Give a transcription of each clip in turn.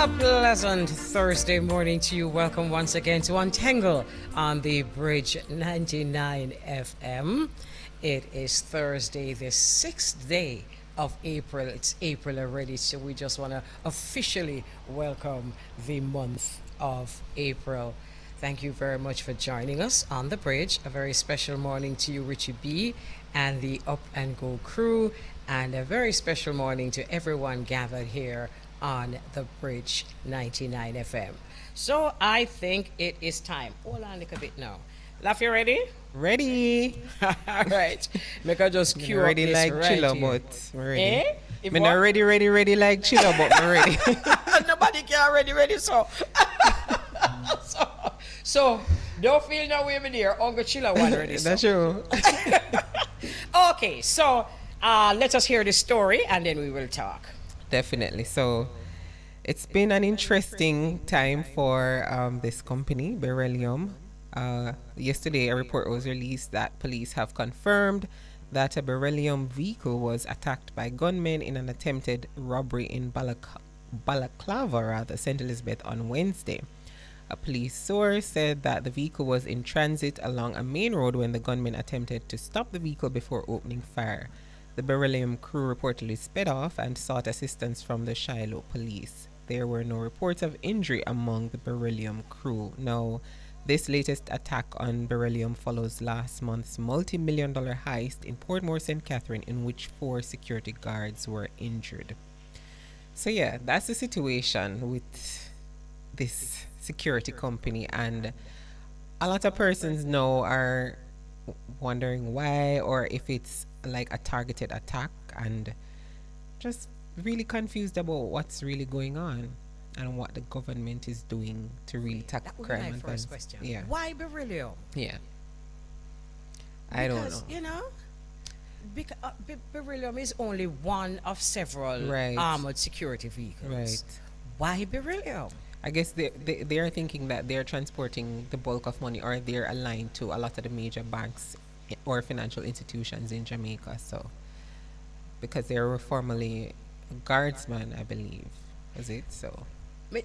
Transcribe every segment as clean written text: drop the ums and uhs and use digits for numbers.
A pleasant Thursday morning to you. Welcome once again to Untengle on the Bridge 99 FM. It is Thursday, the 6th day of April. It's April already, so we just want to officially welcome the month of April. Thank you very much for joining us on the bridge. A very special morning to you, Richie B, and the Up and Go crew, and a very special morning to everyone gathered here on the Bridge 99 FM. So I think it is time. Hold on a little bit now. Laf, you ready? Ready. All right. Make her just cue up ready this like right chiller, here. but I'm ready. Eh? I'm not ready like chiller, but I'm ready. Nobody can ready, so. so don't feel no way in there. Uncle Chiller one ready. That's true. Okay, so let us hear the story and then we will talk. Definitely. So it's been an interesting time for this company, Beryllium. Yesterday, a report was released that police have confirmed that a Beryllium vehicle was attacked by gunmen in an attempted robbery in Balaclava, St. Elizabeth, on Wednesday. A police source said that the vehicle was in transit along a main road when the gunmen attempted to stop the vehicle before opening fire. The Beryllium crew reportedly sped off and sought assistance from the Shiloh police. There were no reports of injury among the Beryllium crew. Now, this latest attack on Beryllium follows last month's multi-million-dollar heist in Portmore, St. Catherine, in which 4 security guards were injured. So yeah, that's the situation with this security company, and a lot of persons now are wondering why, or if it's like a targeted attack, and just really confused about what's really going on and what the government is doing to really tackle crime. That was and my first things. question. Yeah. Why Beryllium? Yeah. I don't know. Because, you know, Beryllium is only one of several armored security vehicles. Right. Why Beryllium? I guess they are thinking that they're transporting the bulk of money, or they're aligned to a lot of the major banks or financial institutions in Jamaica. So, because they were formerly guardsmen, I believe, was it? So,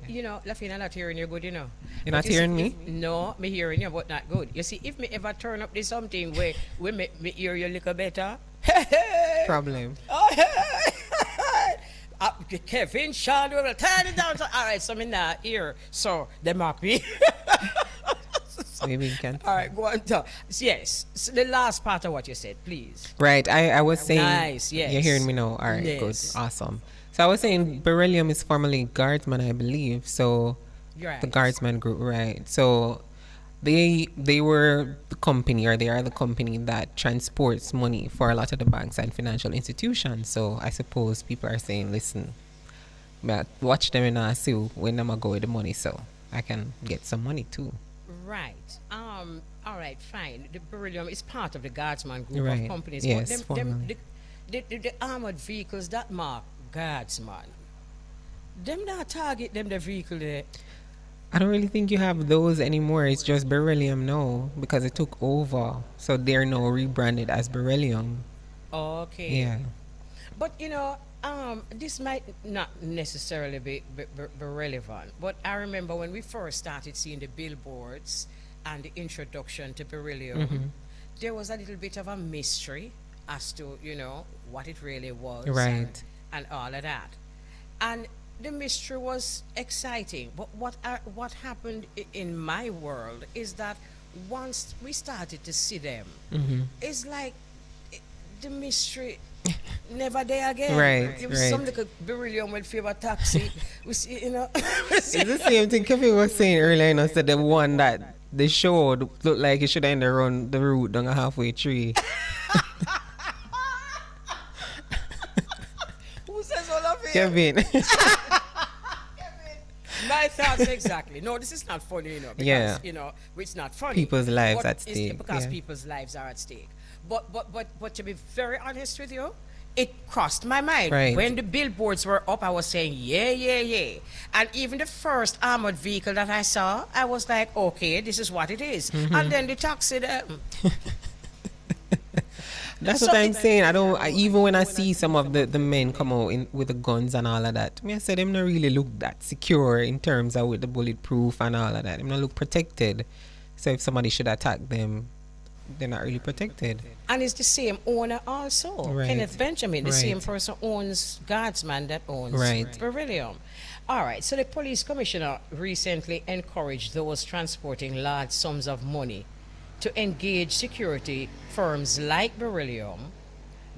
You know, Lafaine, I'm not hearing you good, you know. You're not hearing me? No, me hearing you, but not good. You see, if me ever turn up this something where we make me hear you a little better, problem. Kevin, Sean, we will turn it down. All right, so I'm in that ear. So, they might be. Maybe you can. All right, go on. Yes, so the last part of what you said, please. Right, I was saying. Nice, yes. You're hearing me now. All right, Yes. good, awesome. So I was saying Beryllium is formerly guardsmen, I believe. So You're the right. guardsmen group, right? So they were the company, or they are the company that transports money for a lot of the banks and financial institutions. So I suppose people are saying, listen, watch them and I see when I'm gonna go with the money, so I can get some money too. Right. All right, fine. The Beryllium is part of the Guardsman group Right. of companies. Yes, But formerly. the armored vehicles that mark Guardsman, them not target them the vehicle there. I don't really think you have those anymore. It's just Beryllium now because it took over. So they're now rebranded as Beryllium. Okay. Yeah. But you know, this might not necessarily be relevant. But I remember when we first started seeing the billboards and the introduction to Beryllium, there was a little bit of a mystery as to, you know, what it really was. Right. And all of that. And the mystery was exciting. But what happened in my world is that once we started to see them, it's like the mystery never there again. Right, It was right. some little Beryllium with favor taxi. We see, you know. It's the same thing Kevin was saying earlier, you know, said the one that they showed looked like it should end around the route down a halfway tree. Who says all of it? Kevin. My thoughts exactly. No, this is not funny, you know. Because, Yeah. you know, it's not funny. People's lives But at it's stake, because yeah. people's lives are at stake. But to be very honest with you, it crossed my mind. Right. When the billboards were up, I was saying, yeah. And even the first armored vehicle that I saw, I was like, okay, this is what it is. And then the taxi, That's what I'm saying. Even when I see some of the men come out with the guns and all of that, I say them not really look that secure in terms of with the bulletproof and all of that. Them not look protected. So if somebody should attack them, they're not really protected. And it's the same owner also. Right. Kenneth Benjamin, the Right. same person owns Guardsman that owns Right. Beryllium. All right, so the police commissioner recently encouraged those transporting large sums of money to engage security firms like Beryllium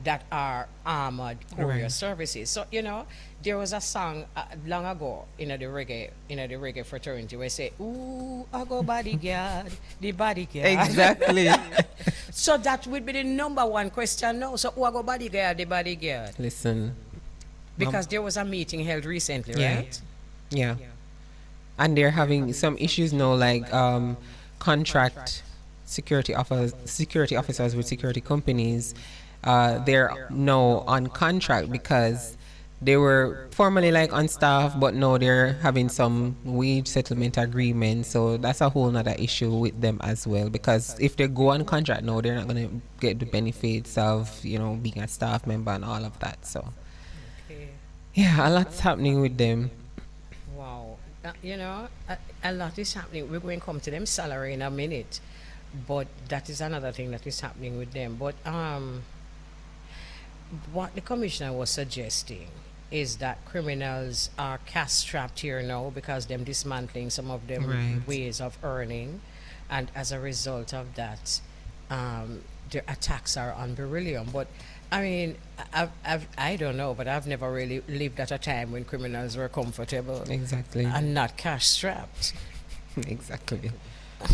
that are armored courier Right. services. So, there was a song long ago in the reggae fraternity where say, ooh, I go bodyguard, the bodyguard. Exactly. So that would be the number one question now. So who I go bodyguard, the bodyguard? Listen. Because there was a meeting held recently, Yeah. right? Yeah. And they're having some issues now, like contract security officers with security companies. They're now on contract because they were formerly like on staff, but now they're having some wage settlement agreement. So that's a whole nother issue with them as well. Because if they go on contract now, they're not going to get the benefits of, being a staff member and all of that. So, Okay. yeah, a lot's happening with them. Wow. A lot is happening. We're going to come to them salary in a minute. But that is another thing that is happening with them. But what the commissioner was suggesting is that criminals are cash-strapped here now because them dismantling some of them Right. ways of earning. And as a result of that, the attacks are on Beryllium. But I mean, I don't know, but I've never really lived at a time when criminals were comfortable Exactly. and not cash-strapped. Exactly.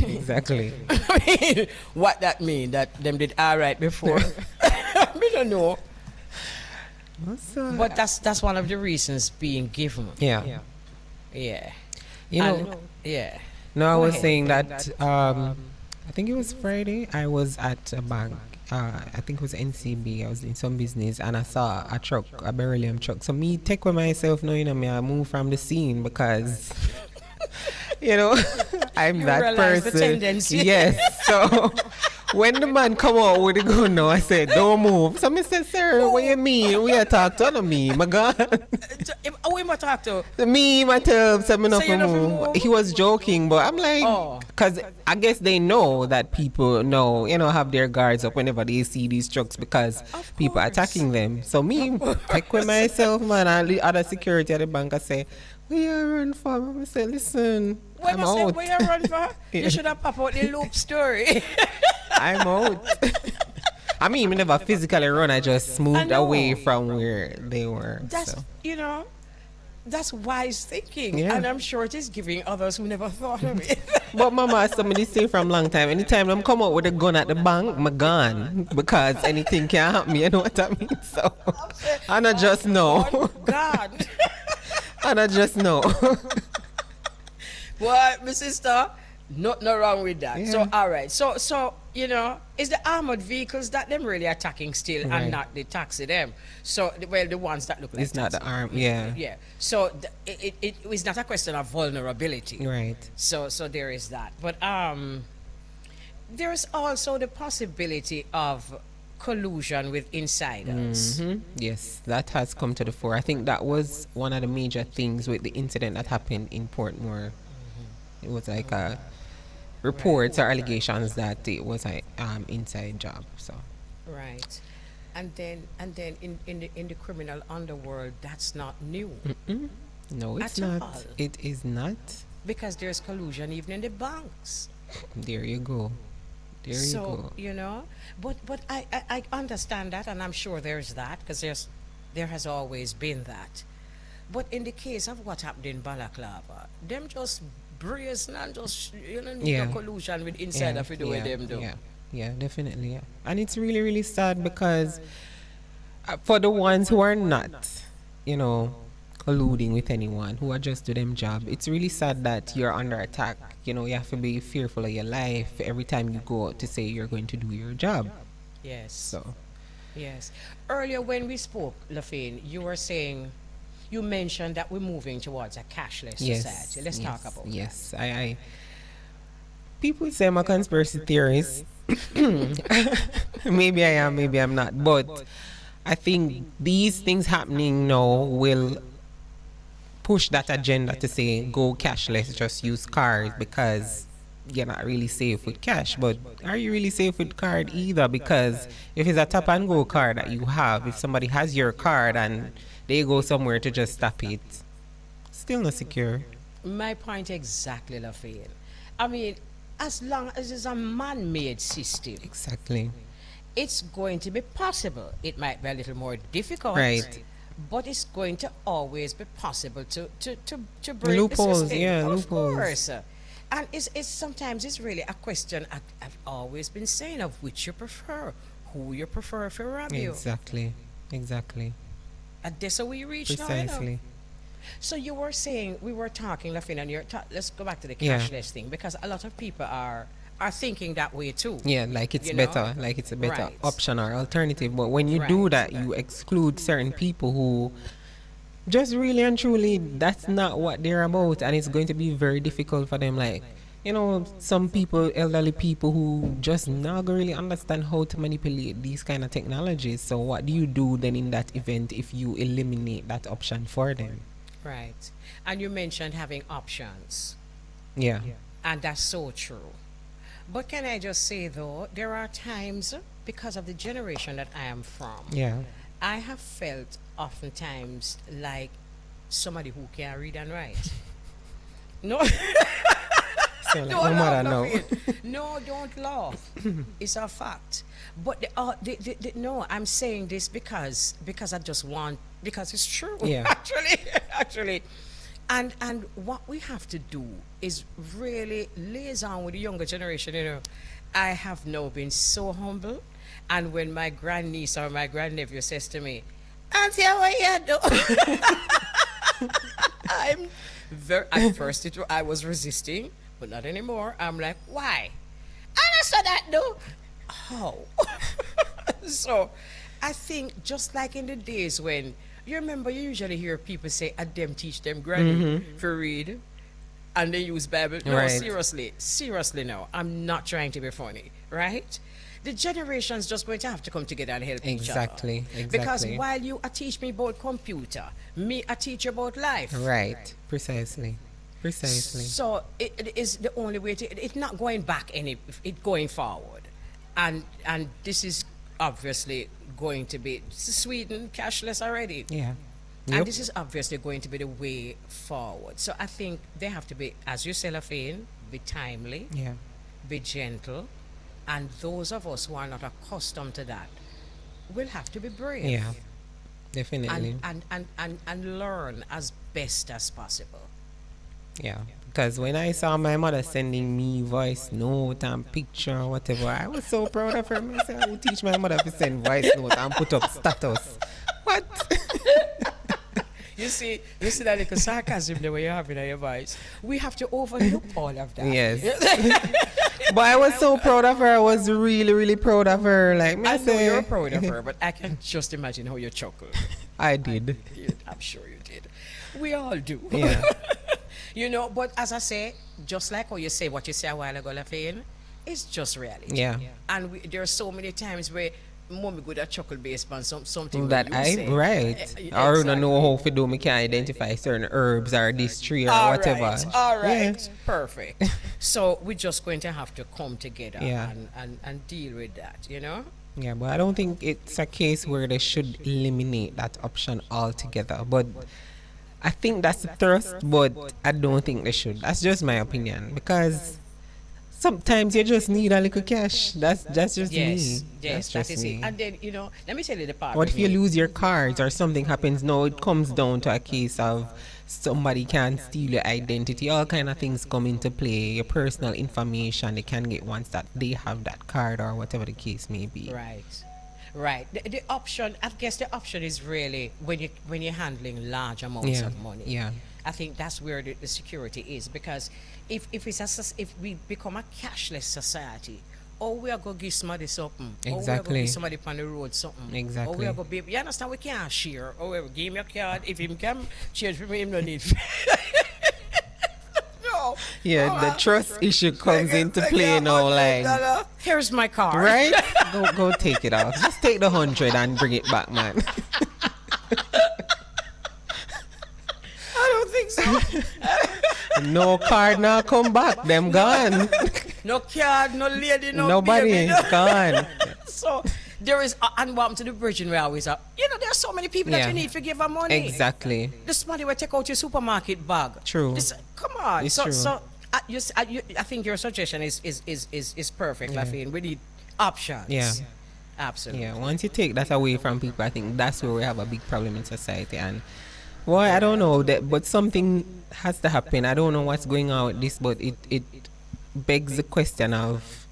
Exactly. I mean, what that mean? That them did all right before? We don't know. But that's one of the reasons being given. Yeah. Yeah. And, yeah. no, I Go was ahead. saying that I think it was Friday. I was at a bank. I think it was NCB. I was in some business and I saw a truck, a Beryllium truck. So me take with myself now, me I move from the scene because I'm You that realize the person. tendency. Yes. So when the man come out with the gun now, I said, don't move. So I said, sir, what you mean? We are talking to me, my God. Oh, we must talk to. Me, myself, so me not So you for not for move. move? He was joking, but I'm like, Oh. because I guess they know that people know, have their guards up whenever they see these trucks because Of people are course. attacking them. So me, take with myself, man, and the other security at the bank, I say, we are run for. I say, listen, When I'm I say out. where you run for, Yeah. you should have pop out the loop story. I'm out. I mean, we never physically run. I just moved know. away from where they were. That's so. That's wise thinking, Yeah. and I'm sure it is giving others who never thought of it. But mama, somebody say from long time, anytime them come out with a gun at the bank, my gun, because anything can happen, you know what I mean? So, and I just know. Oh, God. And I just know. Well, my sister, no wrong with that. Yeah. So, all right. So, it's the armored vehicles that them really attacking still Right. and not the taxi them. So, the ones that look like It's not the taxi. arm, yeah. Yeah. So, it is not a question of vulnerability. Right. So there is that. But there's also the possibility of collusion with insiders. Yes, that has come to the fore. I think that was one of the major things with the incident that happened in Portmore. It was like reports or allegations that it was an inside job. So Right. And then in the criminal underworld, that's not new. no, it's At not. all. It is not. Because there's collusion even in the banks. There you go. There you go. So, but I understand that, and I'm sure there's that, because there has always been that. But in the case of what happened in Balaclava, them just brazen and just, need Yeah. no collusion with insider for the way them do. Yeah, definitely. Yeah. And it's really, really sad because for the ones who are not, colluding with anyone, who are just do them job, it's really sad that you're under attack. You have to be fearful of your life every time you go out to say you're going to do your job. Yes. So, Yes. Earlier when we spoke, Lafaine, you mentioned that we're moving towards a cashless society. Let's talk about that. Yes, I people say I'm a conspiracy theorist, Maybe I am, maybe I'm not. But I think these things happening now will push that agenda to say go cashless, just use card because you're not really safe with cash. But are you really safe with card either? Because if it's a tap and go card that you have, if somebody has your card and they go somewhere to just tap it, still not secure. My point exactly, Lafaine. I mean, as long as it's a man-made system, Exactly. it's going to be possible. It might be a little more difficult, Right. but it's going to always be possible to break Loopholes, the system. yeah, Of loopholes. course. And it's sometimes it's really a question I've always been saying of which you prefer, who you prefer for rob you. Exactly. Exactly. And that's how we reach now. You know? Precisely. So you were saying, we were talking, Lafaine, and let's go back to the Yeah. cashless thing, because a lot of people are thinking that way too. Yeah, like it's You know? better, like it's a better Right. option or alternative. But when you do Right. that, you exclude certain people who just really and truly that's not what they're about, and it's going to be very difficult for them. Like, you know, some people, elderly people who just not gonna really understand how to manipulate these kind of technologies. So what do you do then in that event if you eliminate that option for them? Right. And you mentioned having options, Yeah. and that's so true. But can I just say though, there are times, because of the generation that I am from, Yeah. I have felt oftentimes like somebody who can read and write. No, So like, don't no matter laugh, now. Lafaine. No, don't laugh. It's a fact. But no, I'm saying this because I just want, because it's true. Yeah. Actually. And what we have to do is really liaison with the younger generation. You know, I have now been so humble, and when my grandniece or my grandnephew says to me, "Auntie, how are you doing?" I'm very. At first, I was resisting, but not anymore. I'm like, why? I saw that though. How? So, I think just like in the days when you remember, you usually hear people say, "Them teach them granny for read," and they use Bible. No, Right. seriously, no. I'm not trying to be funny, right? The generations just going to have to come together and help each other. Exactly. Because Exactly. while you teach me about computer, me I teach you about life. Right. Precisely. Precisely. So it is the only way to. It's not going back it going forward, and this is obviously going to be Sweden cashless already. Yeah. And Yep. this is obviously going to be the way forward. So I think they have to be, as you say, Lafaine, be timely, Yeah. be gentle, and those of us who are not accustomed to that will have to be brave. Yeah. Definitely. And learn as best as possible. Yeah. Because when I saw my mother sending me voice note and picture or whatever, I was so proud of her. I said, I will teach my mother to send voice note and put up status. What? You see that little sarcasm the way you're having in your voice. We have to overlook all of that. Yes. But I was so proud of her. I was really, really proud of her. Like, me I know say, you're proud of her, but I can just imagine how you chuckled. I did. I'm sure you did. We all do. Yeah. You know, but as I say, just like how you say what you say a while ago, Lafaine, it's just reality. Yeah. And there are so many times where mommy good at chuckle based on something That you I say. right. Eh, I don't know exactly. how to do. Me can identify certain herbs or this tree or All whatever. right, all right, Yeah. perfect. So we're just going to have to come together Yeah. and deal with that, you know? Yeah, but I don't think it's a case where they should eliminate that option altogether. But I think that's the thrust, but I don't think they should. That's just my opinion. Because sometimes you just need a little cash. That's just me. Yes, That's that just is me. it. And then, you know, let me tell you the part. What with if you me. lose your cards or something happens? No, it comes down to a case of somebody can steal your identity. All kind of things come into play. Your personal information they can get once that they have that card or whatever the case may be. Right. The option, I guess the option is really when you're handling large amounts Yeah. of money. Yeah. I think that's where the security is, because if we become a cashless society, or we are going to give somebody something, or we are going to Exactly. give somebody on the road something, or we Exactly. are going to be, you understand, we can't share, or we give him your card, if him can change for me, him no need. No. Yeah, the trust issue comes into play now. Like, Here's my card. Right? Go take it off. Just take the 100 and bring it back, man. I don't think so. No card now come back. Them gone. No card, no lady, no Nobody baby. gone. So there is, and welcome to the bridge, and we always are. You know, there are so many people that Yeah. you need to give her money. Exactly. This money will take out your supermarket bag. True. Come on. It's so true. so I think your suggestion is perfect, Lafaine. We need options. Yeah. Absolutely. Yeah, once you take that away from people, I think that's where we have a big problem in society. And well, I don't know that, but something has to happen. I don't know what's going on with this, but it begs the question of,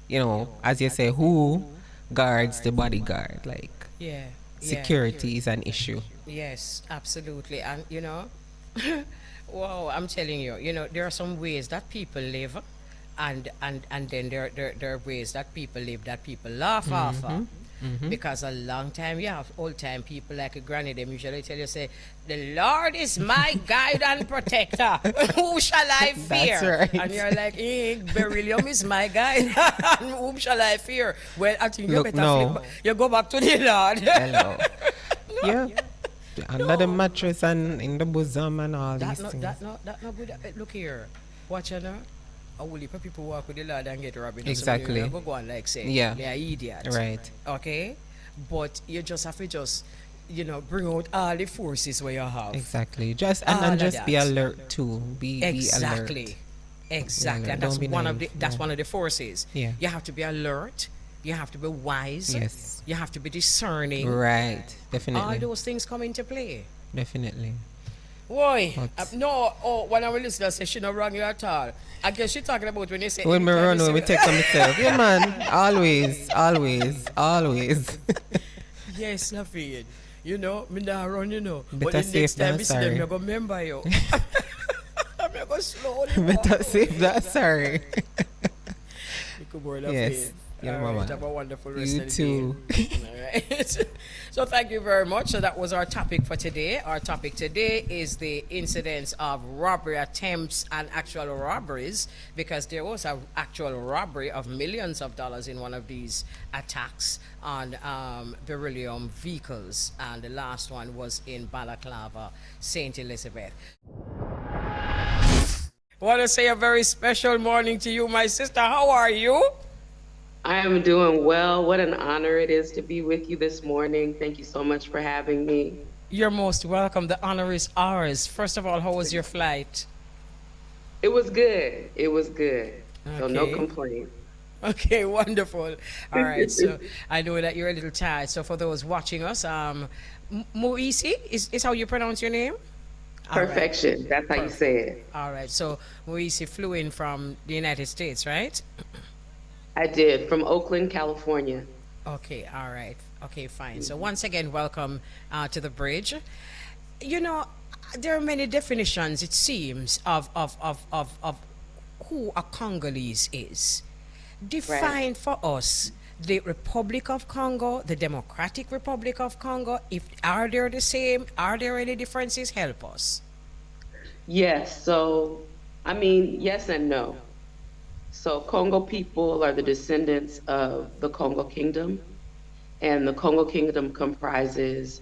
you know, as you say, who guards the bodyguard? Like, Yeah. security is an issue. Yes, absolutely. And you know, wow, I'm telling you, you know, there are some ways that people live, and then there are ways that people live that people laugh off of. Because a long time, you have old time people like a granny, them usually tell you, say, the Lord is my guide and protector. Who shall I fear? That's right. And you're like, Beryllium is my guide. And whom shall I fear? Well, I think you Look, better no. flip. You go back to the Lord. Hello. Yeah. Under the mattress and in the bosom and all these things. That no good. Look here. Watch you now. A whole heap of people walk with the Lord and get robbed. Exactly. So go on like say, Yeah. they're idiots. Right. Okay? But you just have to just, you know, bring out all the forces where you have. Exactly. Just All and of just be that. alert too. Be alert. Exactly. Exactly. Yeah, And that's don't be one of the naive. that's Yeah. one of the forces. Yeah. You have to be alert. You have to be wise. Yes. You have to be discerning. Right. All Definitely. those things come into play. Definitely. Why? But- No, when I was listening, I said she not wrong you at all. I guess she talking about when you say When me anytime run, you when me say- take on myself. Yeah, man. Always. Yes, Lafaine. You know, me not run, you know. But Better the next safe time than you see them, sorry. you're going to remember you. I'm going to slowly Better save that. Sorry. Good boy, Yes. Lafaine. Yeah, All right, mama. have a wonderful rest You of the too. day. All right. So thank you very much. So that was our topic for today. Our topic today is the incidents of robbery attempts and actual robberies, because there was an actual robbery of millions of dollars in one of these attacks on Beryllium vehicles, and the last one was in Balaclava, St. Elizabeth. I want to say a very special morning to you, my sister. How are you? I am doing well. What an honor it is to be with you this morning. Thank you so much for having me. You're most welcome. The honor is ours. First of all, how was your flight? It was good. It was good. So no Okay. complaints. Okay, wonderful. All right, so I know that you're a little tired. So for those watching us, Muisi is how you pronounce your name? All right. Perfection. That's how you say it. All right, so Muisi flew in from the United States, right? I did, from Oakland, California. Okay, all right. Okay, fine. So once again, welcome to the bridge. You know, there are many definitions, it seems, of who a Congolese is. Define for us the Republic of Congo, the Democratic Republic of Congo. If are they the same? Are there any differences? Help us. Yes. So, I mean, yes and no. So Congo people are the descendants of the Congo Kingdom, and the Congo Kingdom comprises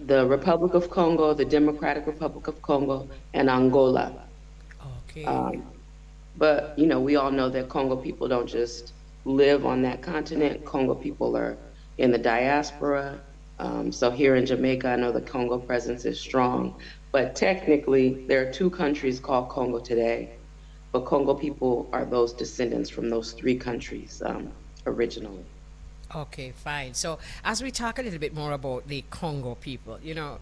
the Republic of Congo, the Democratic Republic of Congo, and Angola. Okay. But, you know, we all know that Congo people don't just live on that continent. Congo people are in the diaspora. So here in Jamaica, I know the Congo presence is strong. But technically, there are two countries called Congo today. But Congo people are those descendants from those three countries originally. Okay, fine. So as we talk a little bit more about the Congo people, you know,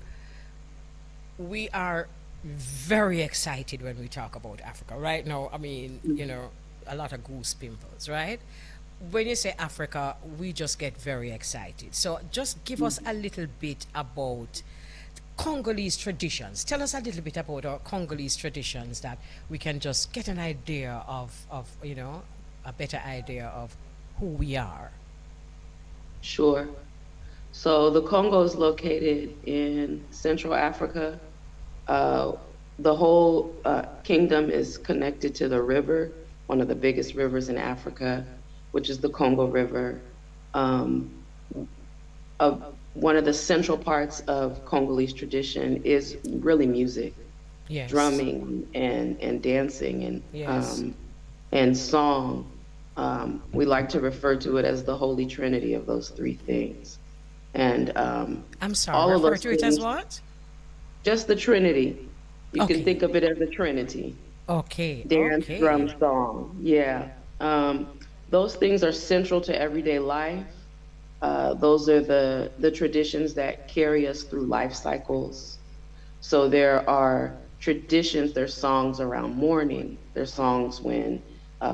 we are very excited when we talk about Africa. Right now, I mean, you know, a lot of goose pimples, right? When you say Africa, we just get very excited. So just give us a little bit about Congolese traditions. Tell us a little bit about our Congolese traditions, that we can just get an idea of you know, a better idea of who we are. Sure. So the Congo is located in Central Africa. The whole kingdom is connected to the river, one of the biggest rivers in Africa, which is the Congo River. Um, One of the central parts of Congolese tradition is really music, Yes. drumming and dancing Yes. and song. We like to refer to it as the Holy Trinity of those three things. And I'm sorry, all of refer those to it as things, what? just the Trinity. You can Okay. think of it as a Trinity. Okay. Dance, drum, Okay. song. Yeah. Those things are central to everyday life. Those are the traditions that carry us through life cycles. So there are traditions, there's songs around mourning, there's songs when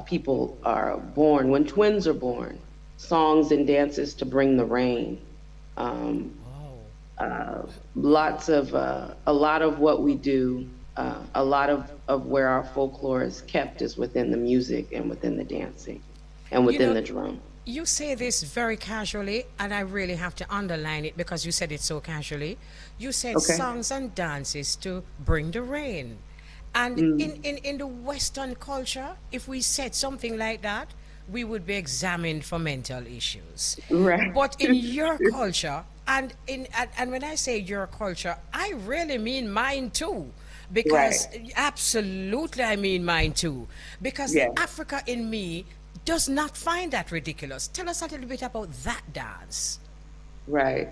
people are born, when twins are born, songs and dances to bring the rain. Um, Oh. uh, a lot of what we do, a lot of where our folklore is kept is within the music and within the dancing and You within know, the drum. you say this very casually, and I really have to underline it because you said it so casually. You said Okay. songs and dances to bring the rain. And Mm, in the Western culture, if we said something like that, we would be examined for mental issues. right. But in your culture, and when I say your culture, I really mean mine too. Right. Because absolutely I mean mine too. Because the Yeah. Africa in me does not find that ridiculous. Tell us a little bit about that dance. Right.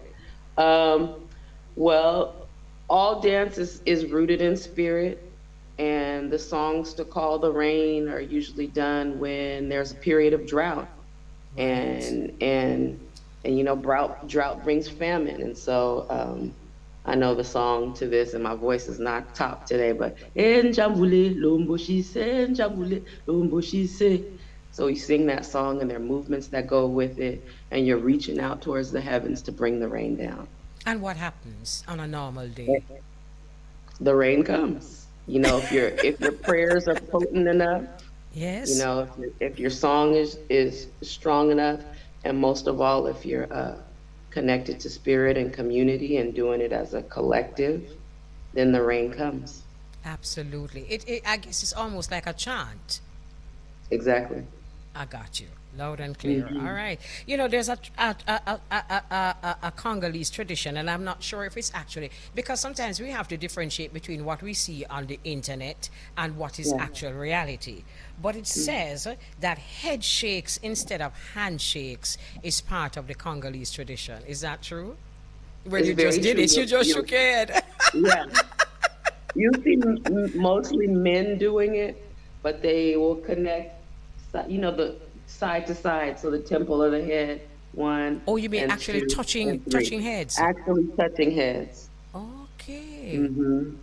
Um, well, all dance is rooted in spirit, and the songs to call the rain are usually done when there's a period of drought, Right. and and and drought brings famine, and so I know the song to this, and my voice is not top today, but Njambule Lumbo Shise, Njambule Lumbo Shise. So you sing that song, and there are movements that go with it, and you're reaching out towards the heavens to bring the rain down. And what happens on a normal day? The rain comes. If your prayers are potent enough, Yes? if your song is strong enough, and most of all, if you're connected to spirit and community and doing it as a collective, then the rain comes. Absolutely. I guess it's almost like a chant. Exactly. I got you. Loud and clear. All Hmm. right. There's a Congolese tradition, and I'm not sure if it's actually because sometimes we have to differentiate between what we see on the internet and what is Yeah. actual reality. But it Mm. says that head shakes instead of handshakes is part of the Congolese tradition. Is that true? When It's you just very did true. it, you just shook your head. Yeah. You see mostly men doing it, but they will connect, the side to side, so the temple of the head, one Oh, you mean and actually two touching and three, touching heads? actually touching heads. Okay. Hmm.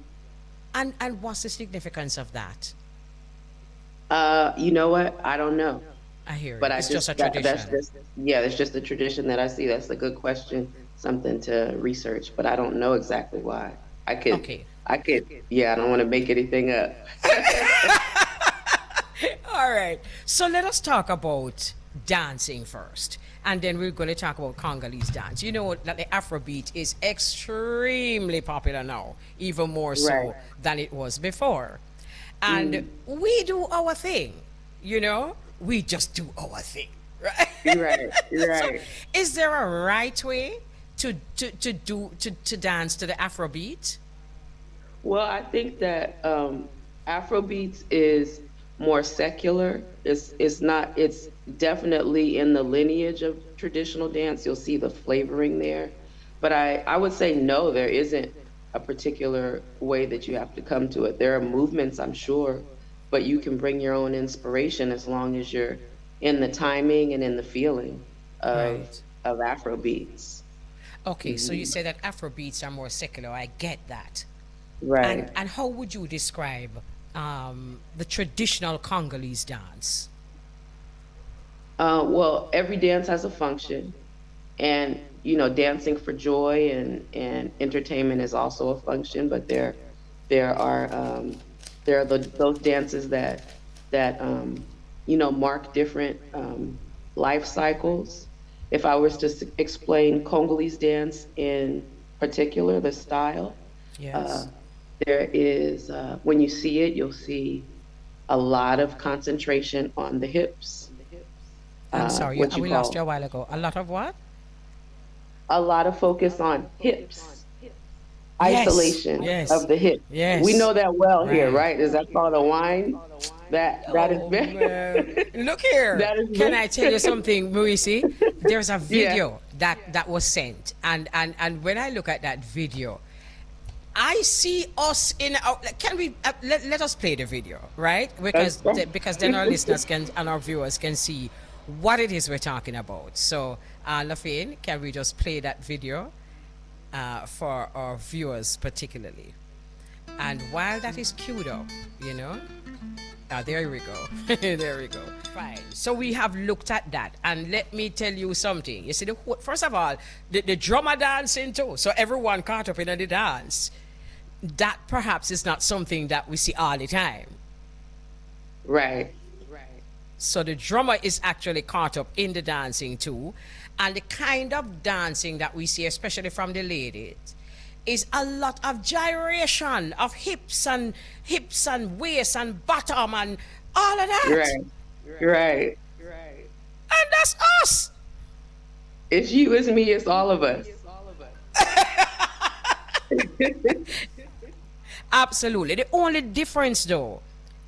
And what's the significance of that? You know what? I don't know, I hear but you. It's just a that's tradition. just yeah, that's just the tradition that I see. That's a good question, something to research, but I don't know exactly why. Okay. Yeah, I don't want to make anything up. All right. So let us talk about dancing first. And then we're going to talk about Congolese dance. You know that the Afrobeat is extremely popular now, even more Right. so than it was before. And Mm. we do our thing, we just do our thing, right? Right, So right. is there a right way to dance to the Afrobeat? Well, I think that Afrobeats is more secular. It's not. It's definitely in the lineage of traditional dance. You'll see the flavoring there, but I would say no. There isn't a particular way that you have to come to it. There are movements, I'm sure, but you can bring your own inspiration as long as you're in the timing and in the feeling of Right. Afrobeats. Okay, so you Hmm. say that Afrobeats are more secular. I get that. And Right. and how would you describe the traditional Congolese dance? Well, every dance has a function, and dancing for joy and entertainment is also a function. But there are those dances that mark different life cycles. If I was to explain Congolese dance in particular, the style, uh, Yes. there is when you see it, you'll see a lot of concentration on the hips, I'm sorry, what you we lost you a call while ago. A lot of what? a lot of focus on hips, Yes, isolation yes, of the hip. We yes. know that well here, Right. right? Is that called a wine? That is Oh very man! Look here. that is Can I tell you something, Muisi? There's a yeah. video that was sent, and when I look at that video, I see us in our. Can we let us play the video, right? Because then our listeners can and our viewers can see what it is we're talking about. So, Lafaine, can we just play that video for our viewers particularly? And while that is queued up, you know. Ah, there we go. There we go. Fine. So we have looked at that, and let me tell you something. You see, first of all, the drummer dancing too. So everyone caught up in the dance. That perhaps is not something that we see all the time. Right. So the drummer is actually caught up in the dancing too, and the kind of dancing that we see, especially from the ladies, is a lot of gyration of hips and waist and bottom and all of that. Right. And that's us. It's you, it's me, it's all of us. Absolutely. The only difference though,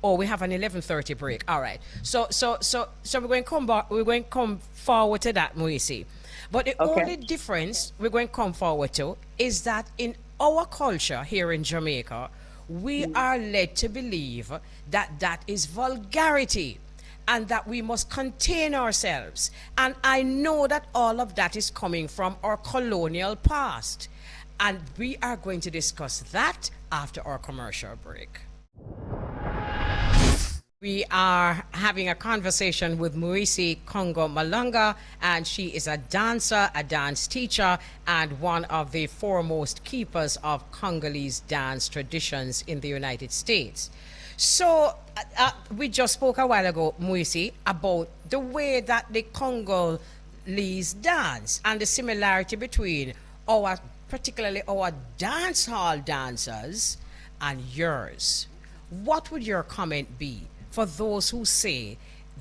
oh, we have an 11:30 break. All right. So we're going to come back, we're going to come forward to that, Muisi. But the Okay. only difference we're going to come forward to is that in our culture here in Jamaica, we are led to believe that that is vulgarity and that we must contain ourselves. And I know that all of that is coming from our colonial past. And we are going to discuss that after our commercial break. We are having a conversation with Muisi-kongo Malonga, and she is a dancer, a dance teacher, and one of the foremost keepers of Congolese dance traditions in the United States. So we just spoke a while ago, Muisi, about the way that the Congolese dance and the similarity between particularly our dance hall dancers and yours. What would your comment be for those who say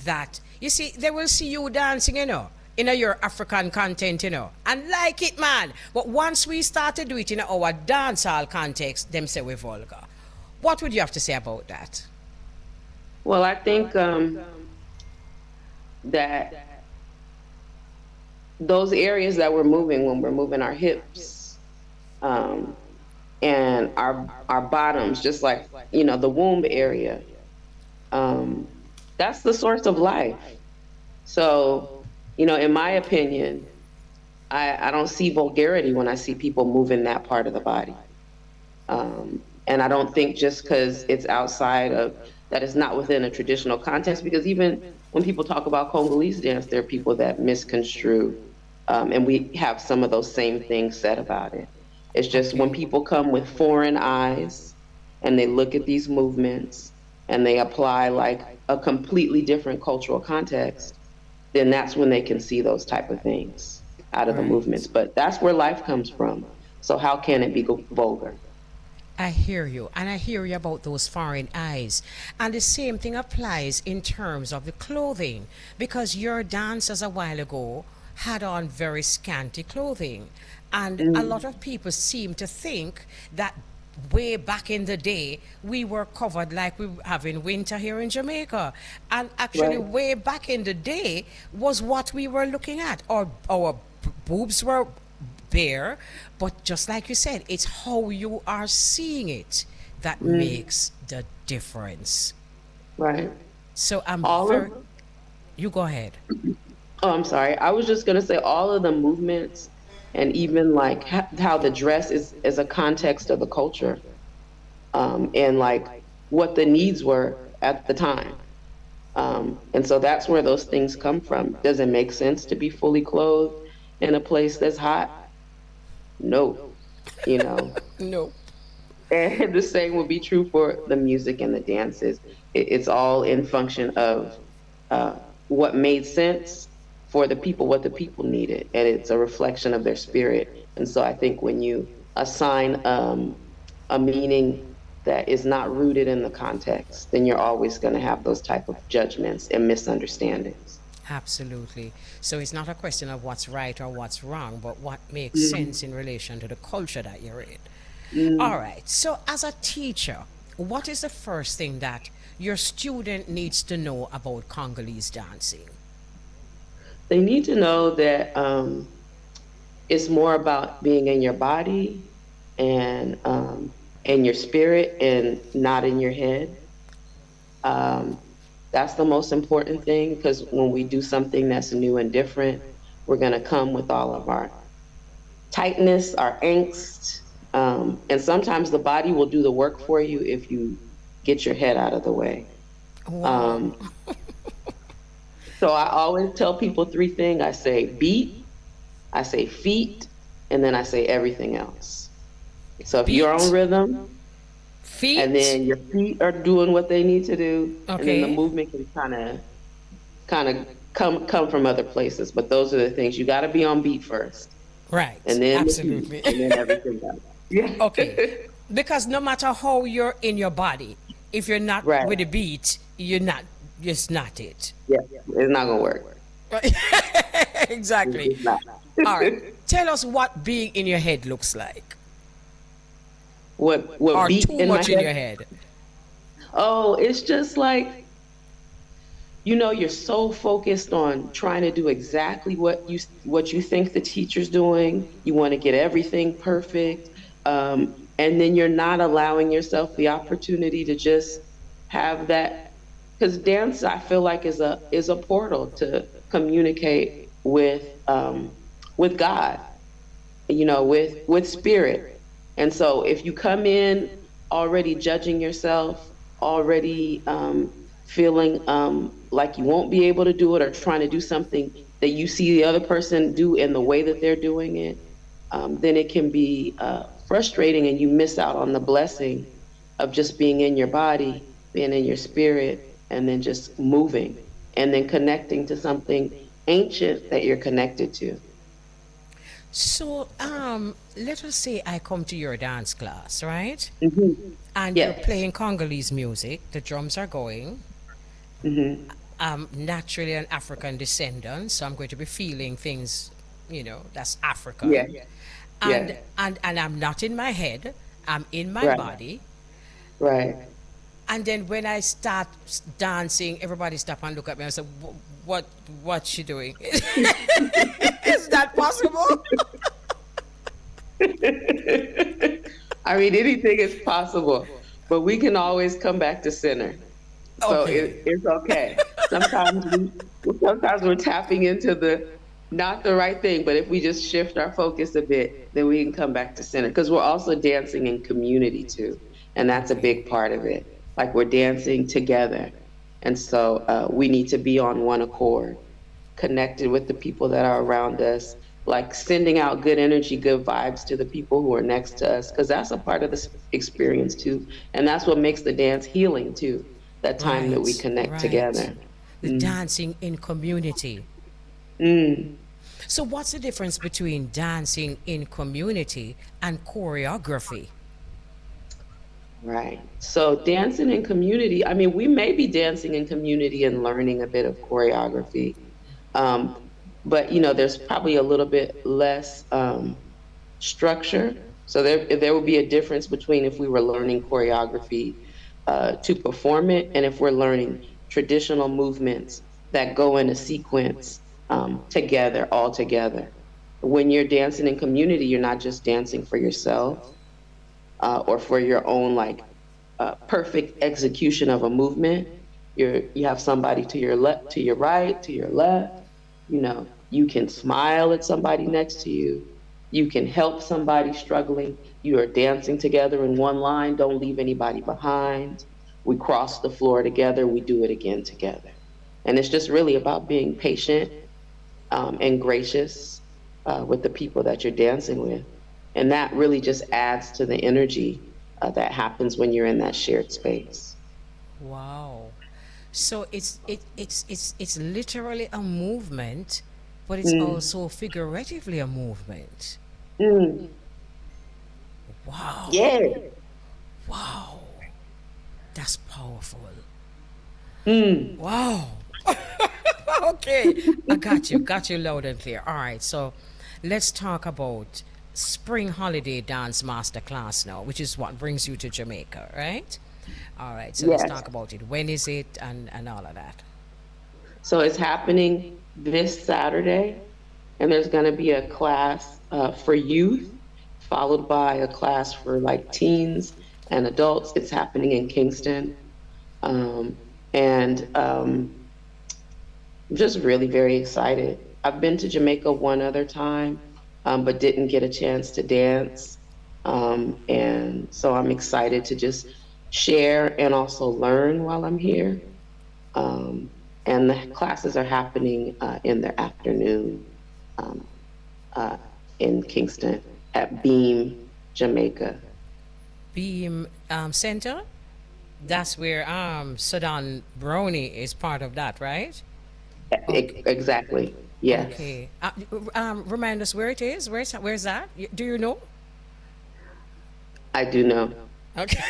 that, you see, they will see you dancing, in your African content, and like it, man. But once we start to do it in our dance hall context, them say we're vulgar. What would you have to say about that? Well, I think that those areas that we're moving when we're moving our hips and our bottoms, just like, the womb area, that's the source of life. So, in my opinion, I don't see vulgarity when I see people moving that part of the body. And I don't think just because it's outside of, that is not within a traditional context, because even when people talk about Congolese dance, there are people that misconstrue, and we have some of those same things said about it. It's just when people come with foreign eyes and they look at these movements and they apply like a completely different cultural context, then that's when they can see those type of things out of the movements. But that's where life comes from. So how can it be vulgar? I hear you, and I hear you about those foreign eyes. And the same thing applies in terms of the clothing, because your dancers a while ago had on very scanty clothing. And a lot of people seem to think that way back in the day, we were covered like we have in winter here in Jamaica. And actually, way back in the day was what we were looking at. Our boobs were bare, but just like you said, it's how you are seeing it that makes the difference. Right. So you go ahead. Oh, I'm sorry. I was just going to say all of the movements and even like how the dress is a context of the culture, and like what the needs were at the time. And so that's where those things come from. Does it make sense to be fully clothed in a place that's hot? No, No. And the same will be true for the music and the dances. It's all in function of what made sense for the people, what the people needed, and it's a reflection of their spirit. And so I think when you assign a meaning that is not rooted in the context, then you're always going to have those type of judgments and misunderstandings. Absolutely. So it's not a question of what's right or what's wrong, but what makes Mm, sense in relation to the culture that you're in. All mm. right. So as a teacher, what is the first thing that your student needs to know about Congolese dancing? They need to know that it's more about being in your body and your spirit and not in your head. Um, that's the most important thing because when we do something that's new and different, we're going to come with all of our tightness, our angst. And sometimes the body will do the work for you if you get your head out of the way. Wow. Um, so I always tell people three things. I say beat, I say feet, and then I say everything else. So if you're on Beat, rhythm, and feet. then your feet are doing what they need to do, and then the Okay. movement can kind of come from other places. But those are the things you got to be on beat first, Right. and then the feet, Absolutely. and then everything else. Yeah. Okay. Because no matter how you're in your body, if you're not Right. with the beat, you're not, just not it. Yeah. It's not gonna work. Exactly. It's not. All right. Tell us what being in your head looks like, What or beat too in my much in your head? head. Oh, it's just like you're so focused on trying to do exactly what you think the teacher's doing. You want to get everything perfect, and then you're not allowing yourself the opportunity to just have that. Because dance, I feel like, is a portal to communicate with God, with spirit. And so if you come in already judging yourself, already feeling like you won't be able to do it, or trying to do something that you see the other person do in the way that they're doing it, then it can be frustrating, and you miss out on the blessing of just being in your body, being in your spirit, and then just moving, and then connecting to something ancient that you're connected to. So, let us say I come to your dance class, right? Hmm. And you're Yes. playing Congolese music, the drums are going. Hmm. I'm naturally an African descendant, so I'm going to be feeling things, that's Yeah. African. And Yeah. and I'm not in my head, I'm in my Right. body. Right. And then when I start dancing, everybody stop and look at me and say, what's she doing? Is that possible? I mean, anything is possible, but we can always come back to center. So Okay. it's okay. Sometimes we're tapping into the not the right thing, but if we just shift our focus a bit, then we can come back to center. Because we're also dancing in community too, and that's a Okay. big part of it. Like we're dancing together, and so we need to be on one accord, connected with the people that are around us, like sending out good energy, good vibes to the people who are next to us, because that's a part of the experience too. And that's what makes the dance healing too, that time that we Right, connect right. together. The Mm. dancing in community. Mm. So, what's the difference between dancing in community and choreography? Right. So dancing in community, I mean, we may be dancing in community and learning a bit of choreography. Um, but there's probably a little bit less structure. So there would be a difference between if we were learning choreography to perform it, and if we're learning traditional movements that go in a sequence together, all together. When you're dancing in community, you're not just dancing for yourself or for your own like perfect execution of a movement. You have somebody to your left, to your right, to your left. You can smile at somebody next to you. You can help somebody struggling. You are dancing together in one line. Don't leave anybody behind. We cross the floor together. We do it again together. And it's just really about being patient and gracious with the people that you're dancing with. And that really just adds to the energy that happens when you're in that shared space. Wow. So it's literally a movement, but it's Mm, also figuratively a movement. mm, Wow. yeah. Wow. That's powerful. Mm, Wow. Okay, I got you loud and clear. All right, so let's talk about spring holiday dance master class now, which is what brings you to Jamaica, right? All right, so let's Yes. talk about it. When is it and all of that? So it's happening this Saturday, and there's going to be a class for youth, followed by a class for like teens and adults. It's happening in Kingston. And I'm just really very excited. I've been to Jamaica one other time, but didn't get a chance to dance. And so I'm excited to just share and also learn while I'm here. And the classes are happening in the afternoon in Kingston at Beam, Jamaica. Beam Center? That's where Sudan Brownie is part of that, right? Exactly. Yes. Okay. Remind us where it is. Where's that? Do you know? I do know. Okay.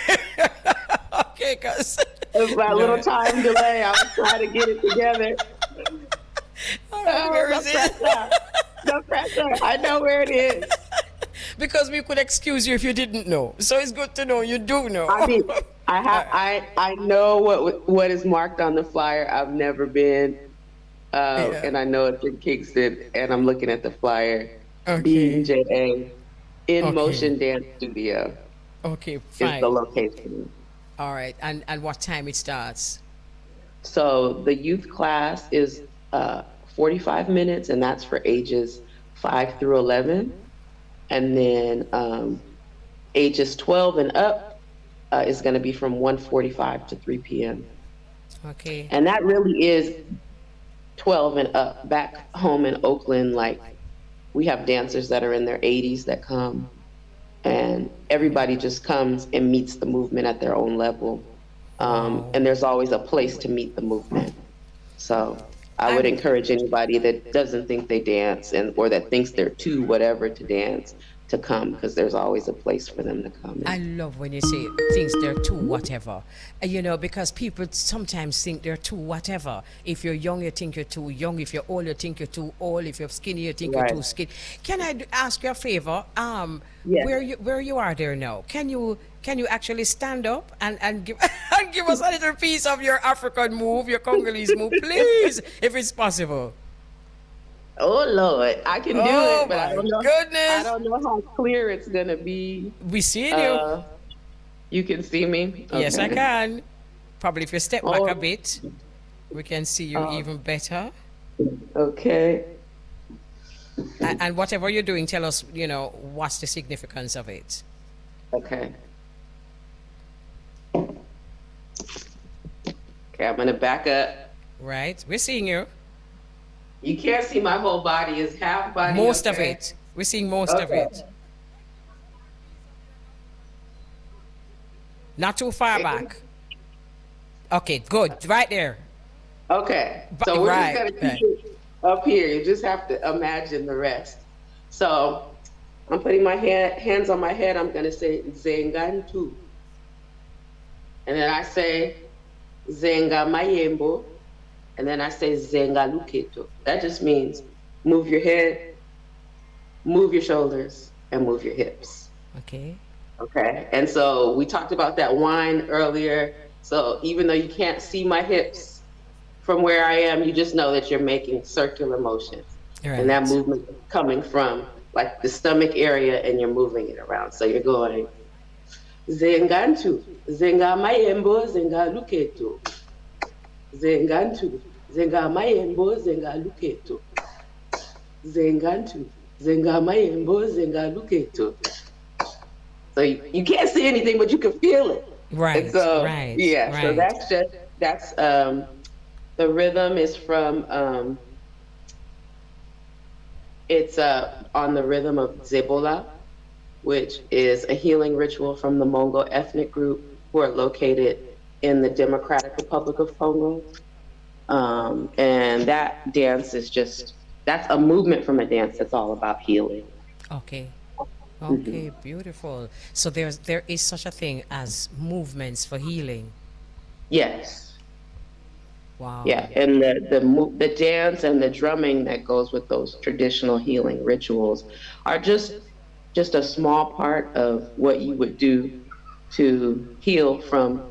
Okay, cause It's my little time delay. I was trying to get it together. all right, where No is it? pressure. No pressure. I know where it is. Because we could excuse you if you didn't know. So it's good to know you do know. I mean, I know what is marked on the flyer. I've never been, and I know it's in Kingston. And I'm looking at the flyer. Okay. BJA In Okay. Motion Dance Studio Okay, is fine. the location. All right. And what time it starts? So the youth class is 45 minutes, and that's for ages 5 through 11. And then ages 12 and up is going to be from 1:45 to 3 p.m. Okay. And that really is 12 and up. Back home in Oakland, like, we have dancers that are in their 80s that come, and everybody just comes and meets the movement at their own level. And there's always a place to meet the movement. So I would encourage anybody that doesn't think they dance or that thinks they're too whatever to dance to come, because there's always a place for them to come. I love when you say things they're too whatever. Because people sometimes think they're too whatever. If you're young, you think you're too young. If you're old, you think you're too old. If you're skinny, you think you're Right. too skinny. Can I ask you a favor? Yes. Where you are there now? Can you actually stand up and give and give us a little piece of your African move, your Congolese move, please, if it's possible? Oh Lord, I can do Oh, it, but I my don't know. goodness. I don't know how clear it's gonna be. We seeing you. You can see me. Yes, I Okay. can. Probably if you step back Oh. a bit, we can see you even better. Okay. And whatever you're doing, tell us, what's the significance of it. Okay. Okay, I'm gonna back up. Right? We're seeing you. You can't see my whole body. It's half body. Most of okay? it. We're seeing most of Okay. it. Not too far back. Okay, good. Right there. Okay. But- So we're right, just gonna keep it up here. You just have to imagine the rest. So I'm putting my hands on my head. I'm gonna say Zen Gun too. And then I say Zenga Mayembo. And then I say Zenga Luketo. That just means move your head, move your shoulders, and move your hips. Okay. Okay. And so we talked about that wine earlier. So even though you can't see my hips from where I am, you just know that you're making circular motions. Right. And that movement is coming from like the stomach area, and you're moving it around. So you're going Zengantu, Zenga Mayembo, Zenga Luketo. Zengantu, Zenga Mayembo, Zenga Luketo. Zengantu, Zenga Mayembo, Zenga Luketo. So you can't see anything, but you can feel it. Right. And so, right. yeah, Right. so that's the rhythm is from, it's on the rhythm of Zebola, which is a healing ritual from the Mongo ethnic group who are located in the Democratic Republic of Congo. And that dance is that's a movement from a dance that's all about healing. Okay. Okay, beautiful. So there is such a thing as movements for healing. Yes. Wow. Yeah, and the dance and the drumming that goes with those traditional healing rituals are just a small part of what you would do to heal from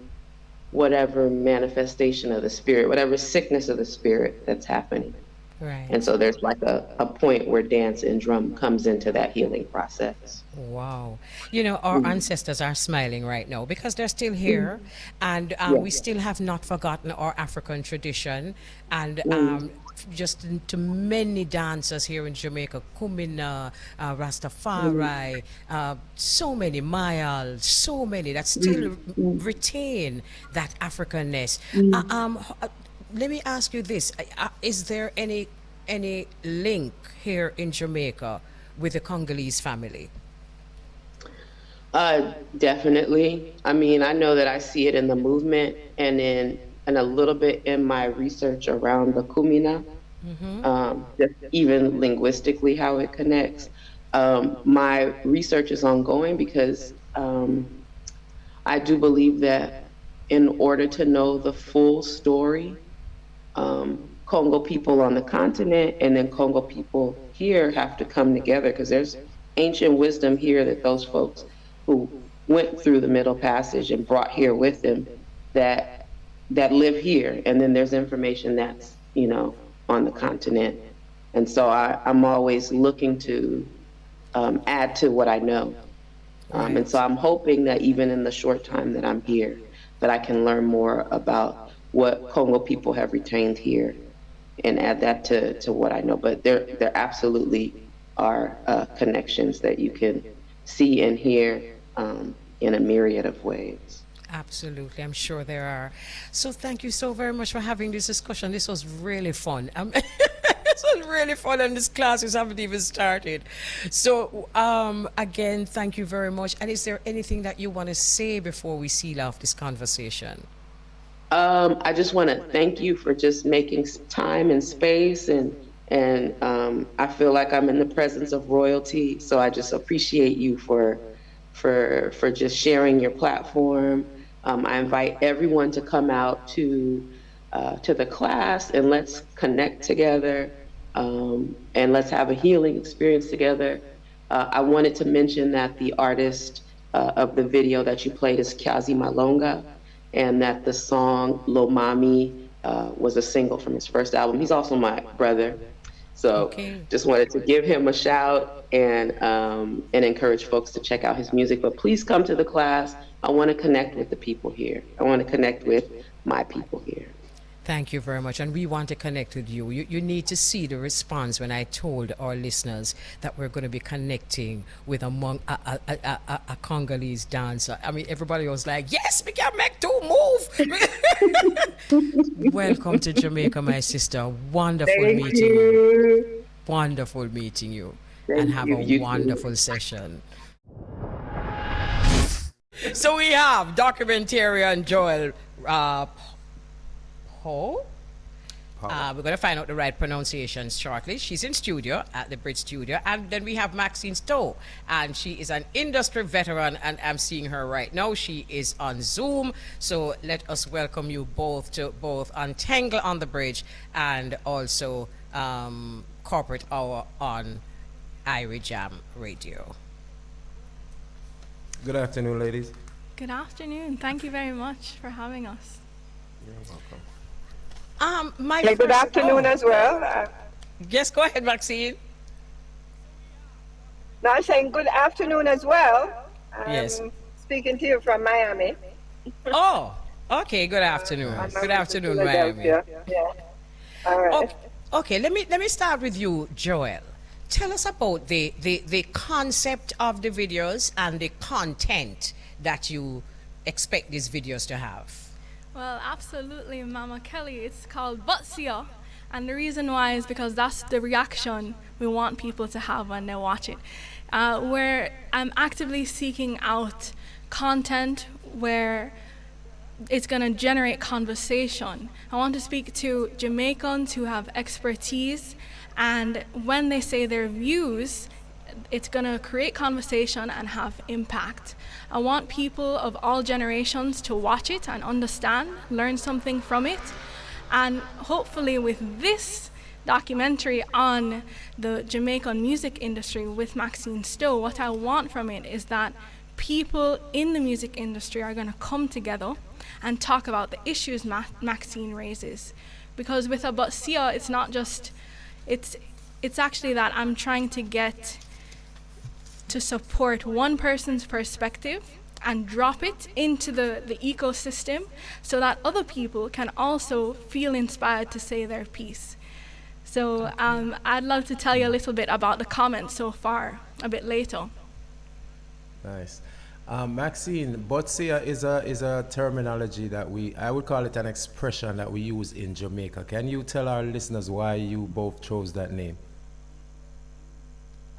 whatever manifestation of the spirit, whatever sickness of the spirit that's happening. And Right. so there's like a point where dance and drum comes into that healing process. Wow. You know, our ancestors are smiling right now because they're still here, and we Yeah. still have not forgotten our African tradition. And just to many dancers here in Jamaica, Kumina, Rastafari, so many, Mayal, so many that still retain that Africanness. Let me ask you this: is there any link here in Jamaica with the Congolese family? Definitely. I mean, I know that I see it in the movement and a little bit in my research around the Kumina, just even linguistically how it connects. My research is ongoing because I do believe that in order to know the full story, Congo people on the continent and then Congo people here have to come together because there's ancient wisdom here that those folks who went through the Middle Passage and brought here with them that live here, and then there's information that's on the continent, and so I'm always looking to add to what I know, and so I'm hoping that even in the short time that I'm here, that I can learn more about what Congo people have retained here and add that to what I know. But there absolutely are connections that you can see and hear in a myriad of ways. Absolutely, I'm sure there are. So thank you so very much for having this discussion. This was really fun. This was really fun, and these classes haven't even started. So again, thank you very much. And is there anything that you want to say before we seal off this conversation? I just want to thank you for just making time and space, and I feel like I'm in the presence of royalty. So I just appreciate you for just sharing your platform. I invite everyone to come out to the class, and let's connect together, and let's have a healing experience together. I wanted to mention that the artist of the video that you played is Kazi Malonga, and that the song Lo Mami was a single from his first album. He's also my brother. So just wanted to give him a shout and encourage folks to check out his music. But please come to the class. I want to connect with the people here. I want to connect with my people here. Thank you very much. And we want to connect with you. You need to see the response when I told our listeners that we're going to be connecting with a Congolese dancer. I mean, everybody was like, yes, we can make two move. Welcome to Jamaica, my sister. Wonderful meeting you. Wonderful meeting you. And have a wonderful session. So we have Documentarian Joelle Powe. We're going to find out the right pronunciations shortly. She's in studio at the Bridge Studio. And then we have Maxine Stowe. And she is an industry veteran, and I'm seeing her right now. She is on Zoom. So let us welcome you both to both Untengle on the Bridge and also Corporate Hour on Irie Jam Radio. Good afternoon, ladies. Good afternoon. Thank you very much for having us. You're welcome. Good afternoon as well. Yes, go ahead, Maxine. No, I'm saying good afternoon as well. Yes. Speaking to you from Miami. Oh, okay. Good afternoon. Good afternoon, Miami. Yeah. All right. Okay. Let me start with you, Joelle. Tell us about the concept of the videos and the content that you expect these videos to have. Well, absolutely, Mama Kelly. It's called Botsia. And the reason why is because that's the reaction we want people to have when they watch it. Where I'm actively seeking out content where it's going to generate conversation. I want to speak to Jamaicans who have expertise, and when they say their views, it's going to create conversation and have impact. I want people of all generations to watch it and understand, learn something from it. And hopefully with this documentary on the Jamaican music industry with Maxine Stowe, what I want from it is that people in the music industry are going to come together and talk about the issues Maxine raises. Because with a Botsia, it's not just, it's actually that I'm trying to get to support one person's perspective and drop it into the ecosystem so that other people can also feel inspired to say their piece. So I'd love to tell you a little bit about the comments so far a bit later. Nice. Maxine, Botsia is a terminology that I would call it an expression that we use in Jamaica. Can you tell our listeners why you both chose that name?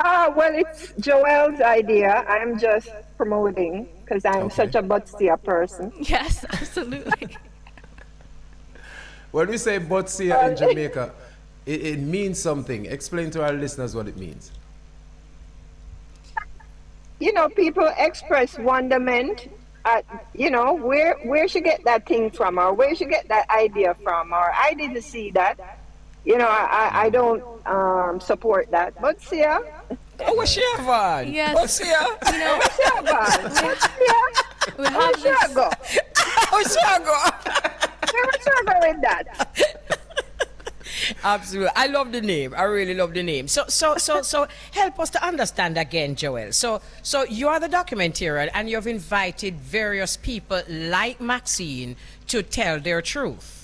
Well, it's Joelle's idea. I'm just promoting because I'm such a Botsia person. Yes, absolutely. When we say Botsia in Jamaica, it means something. Explain to our listeners what it means. You know, people express wonderment at, you know, where she get that thing from, or where she get that idea from, or I didn't see that. You know, I don't support that. Botsia. Oh, what's your van? Yes. Botsia. You know, What's your van? Botsia. we have Where's your this, go? What's your go? Where's your go with that? Absolutely. I love the name. I really love the name. So help us to understand again, Joelle. So you are the documentarian and you've invited various people like Maxine to tell their truth.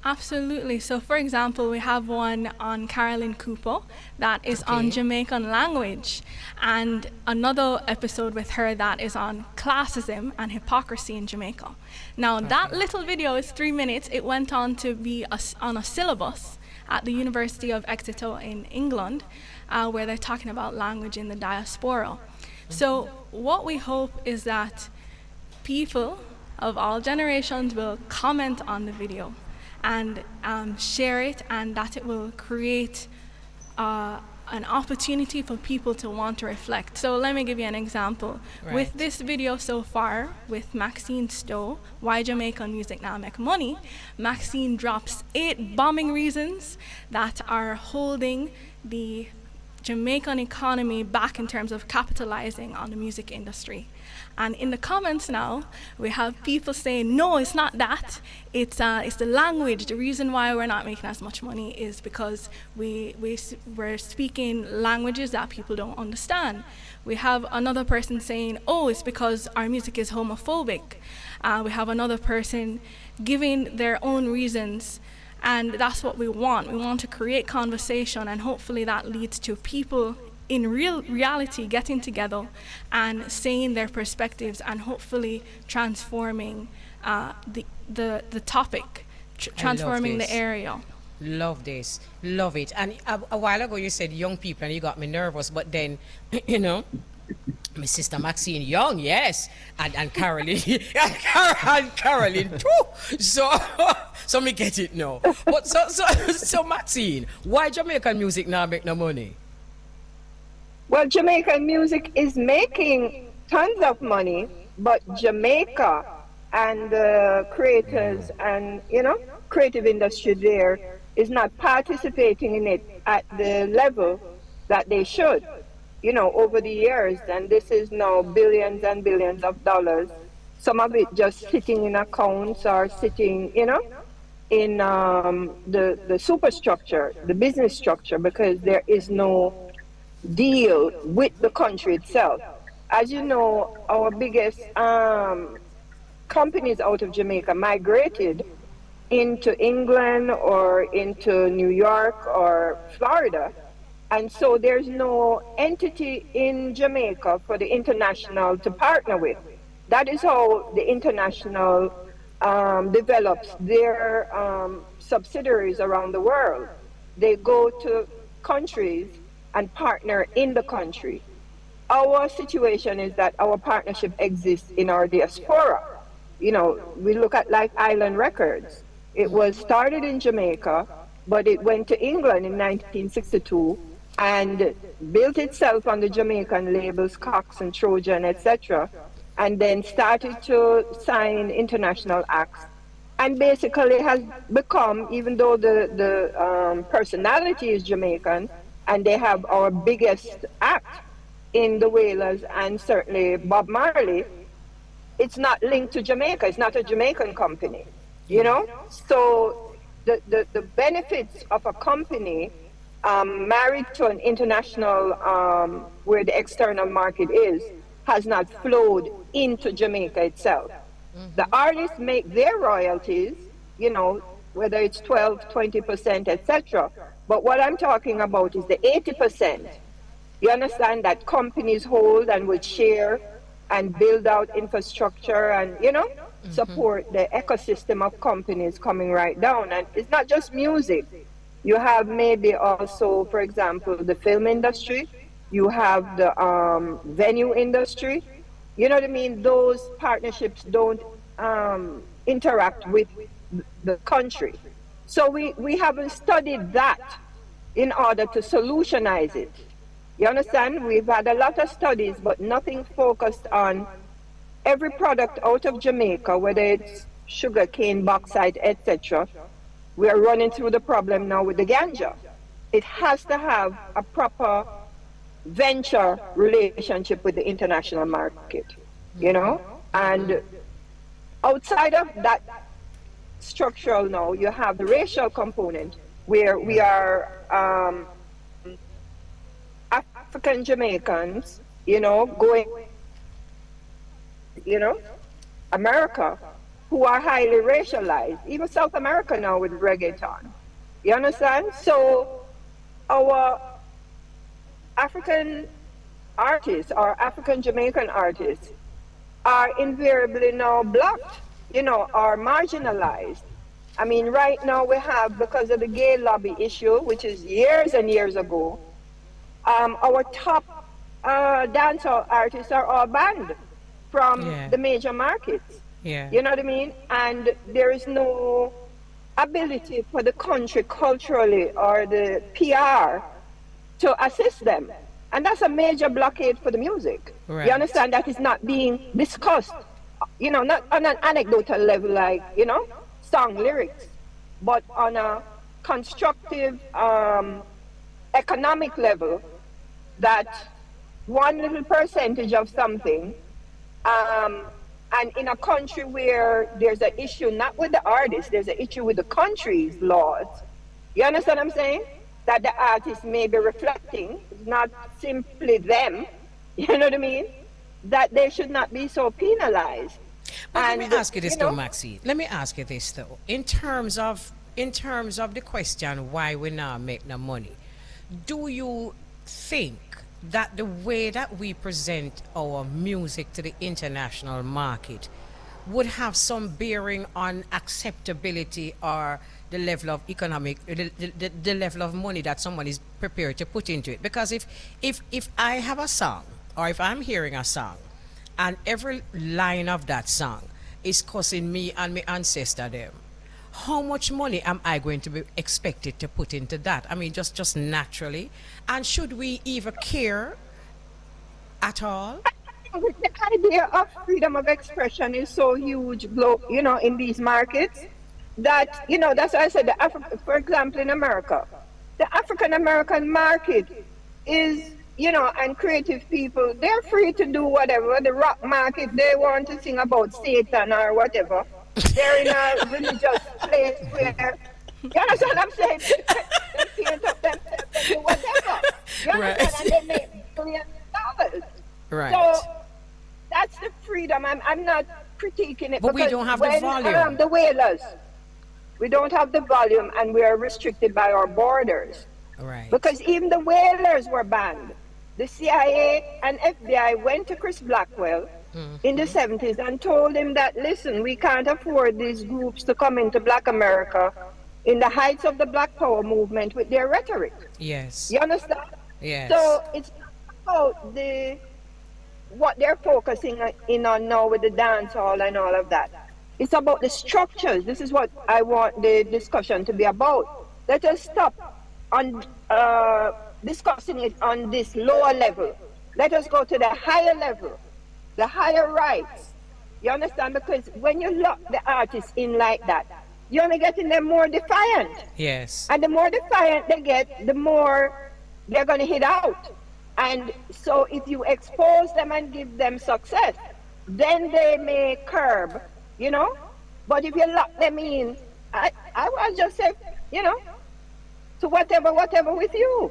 absolutely. So for example, we have one on Carolyn Cooper that is on Jamaican language, and another episode with her that is on classism and hypocrisy in Jamaica. Now that little video is 3 minutes. It went on to be on a syllabus at the University of Exeter in England, where they're talking about language in the diaspora. So what we hope is that people of all generations will comment on the video and share it, and that it will create an opportunity for people to want to reflect. So let me give you an example. Right. With this video so far, with Maxine Stowe, Why Jamaican Music Now Make Money, Maxine drops 8 bombing reasons that are holding the Jamaican economy back in terms of capitalizing on the music industry. And in the comments now, we have people saying, no, it's not that. It's the language. The reason why we're not making as much money is because we're speaking languages that people don't understand. We have another person saying, oh, it's because our music is homophobic. We have another person giving their own reasons. And that's what we want. We want to create conversation, and hopefully that leads to people in reality getting together and saying their perspectives, and hopefully transforming the topic, transforming the area. Love this. Love it. And a while ago you said young people and you got me nervous, but then, you know, my sister Maxine young, yes, and Caroline, and Caroline too. So me get it now. But so Maxine, why Jamaican music now make no money? Well, Jamaican music is making tons of money, but Jamaica and the creators and, you know, creative industry there is not participating in it at the level that they should, you know, over the years. And this is now billions and billions of dollars. Some of it just sitting in accounts or sitting, you know, in the superstructure, the business structure, because there is no deal with the country itself. As you know, our biggest companies out of Jamaica migrated into England or into New York or Florida, and so there's no entity in Jamaica for the international to partner with. That is how the international develops their subsidiaries around the world. They go to countries and partner in the country. Our situation is that our partnership exists in our diaspora. You know, we look at like Island Records. It was started in Jamaica, but it went to England in 1962 and built itself on the Jamaican labels Cox and Trojan, etc., and then started to sign international acts. and basically has become, even though the personality is Jamaican, and they have our biggest act in the Wailers and certainly Bob Marley, it's not linked to Jamaica. It's not a Jamaican company, you know? So the benefits of a company married to an international, where the external market is, has not flowed into Jamaica itself. The artists make their royalties, you know, whether it's 12, 20%, etc. But what I'm talking about is the 80%. You understand, that companies hold and would share and build out infrastructure and, you know, support the ecosystem of companies coming right down. And it's not just music. You have maybe also, for example, the film industry. You have the venue industry. You know what I mean? Those partnerships don't interact with the country. So we haven't studied that in order to solutionize it. You understand? We've had a lot of studies, but nothing focused on every product out of Jamaica, whether it's sugar cane, bauxite, etc. We are running through the problem now with the ganja. It has to have a proper venture relationship with the international market, you know? And outside of that structural now, you have the racial component, where we are African Jamaicans, you know, going, you know, America, who are highly racialized, even South America now with reggaeton. You understand? So our African artists, or African Jamaican artists, are invariably now blocked, you know, or marginalized. I mean, right now we have, because of the gay lobby issue, which is years and years ago, our top dancehall artists are all banned from the major markets. You know what I mean? And there is no ability for the country culturally or the PR to assist them. And that's a major blockade for the music. You understand? That is not being discussed, you know, not on an anecdotal level, like, you know, song lyrics, but on a constructive economic level, that one little percentage of something, and in a country where there's an issue not with the artist, there's an issue with the country's laws. You understand what I'm saying? That the artist may be reflecting, not simply them, you know what I mean? That they should not be so penalized. But And, let me ask you this you know, though, Maxine. Let me ask you this though. In terms of the question why we now make no money, do you think that the way that we present our music to the international market would have some bearing on acceptability or the level of economic, the level of money that someone is prepared to put into it? Because if I have a song, or if I'm hearing a song, and every line of that song is causing me and my ancestor them, how much money am I going to be expected to put into that? I mean, just naturally. And should we even care at all? the idea of freedom of expression is so huge, you know, in these markets, that, you know, that's why I said, for example, in America, the African American market is, you know, and creative people, they're free to do whatever. The rock market, they want to sing about Satan or whatever. They're in a religious place where, you understand what I'm saying? They paint up themselves and do whatever. You understand? And they make billions of dollars. Right. So that's the freedom. I'm not critiquing it. But we don't have the volume. The Wailers, we don't have the volume, and we are restricted by our borders. Right. Because even the Wailers were banned. The CIA and FBI went to Chris Blackwell in the 70s and told him that, listen, we can't afford these groups to come into Black America in the heights of the Black Power movement with their rhetoric. Yes. You understand? Yes. So it's about what they're focusing in on now with the dance hall and all of that. It's about the structures. This is what I want the discussion to be about. Let us stop on discussing it on this lower level. Let us go to the higher level, the higher rights, You understand? Because when you lock the artists in like that, you're only getting them more defiant. Yes. And the more defiant they get, the more they're going to hit out. And so if you expose them and give them success, then they may curb, you know. But if you lock them in, I will just say, you know, to whatever with you.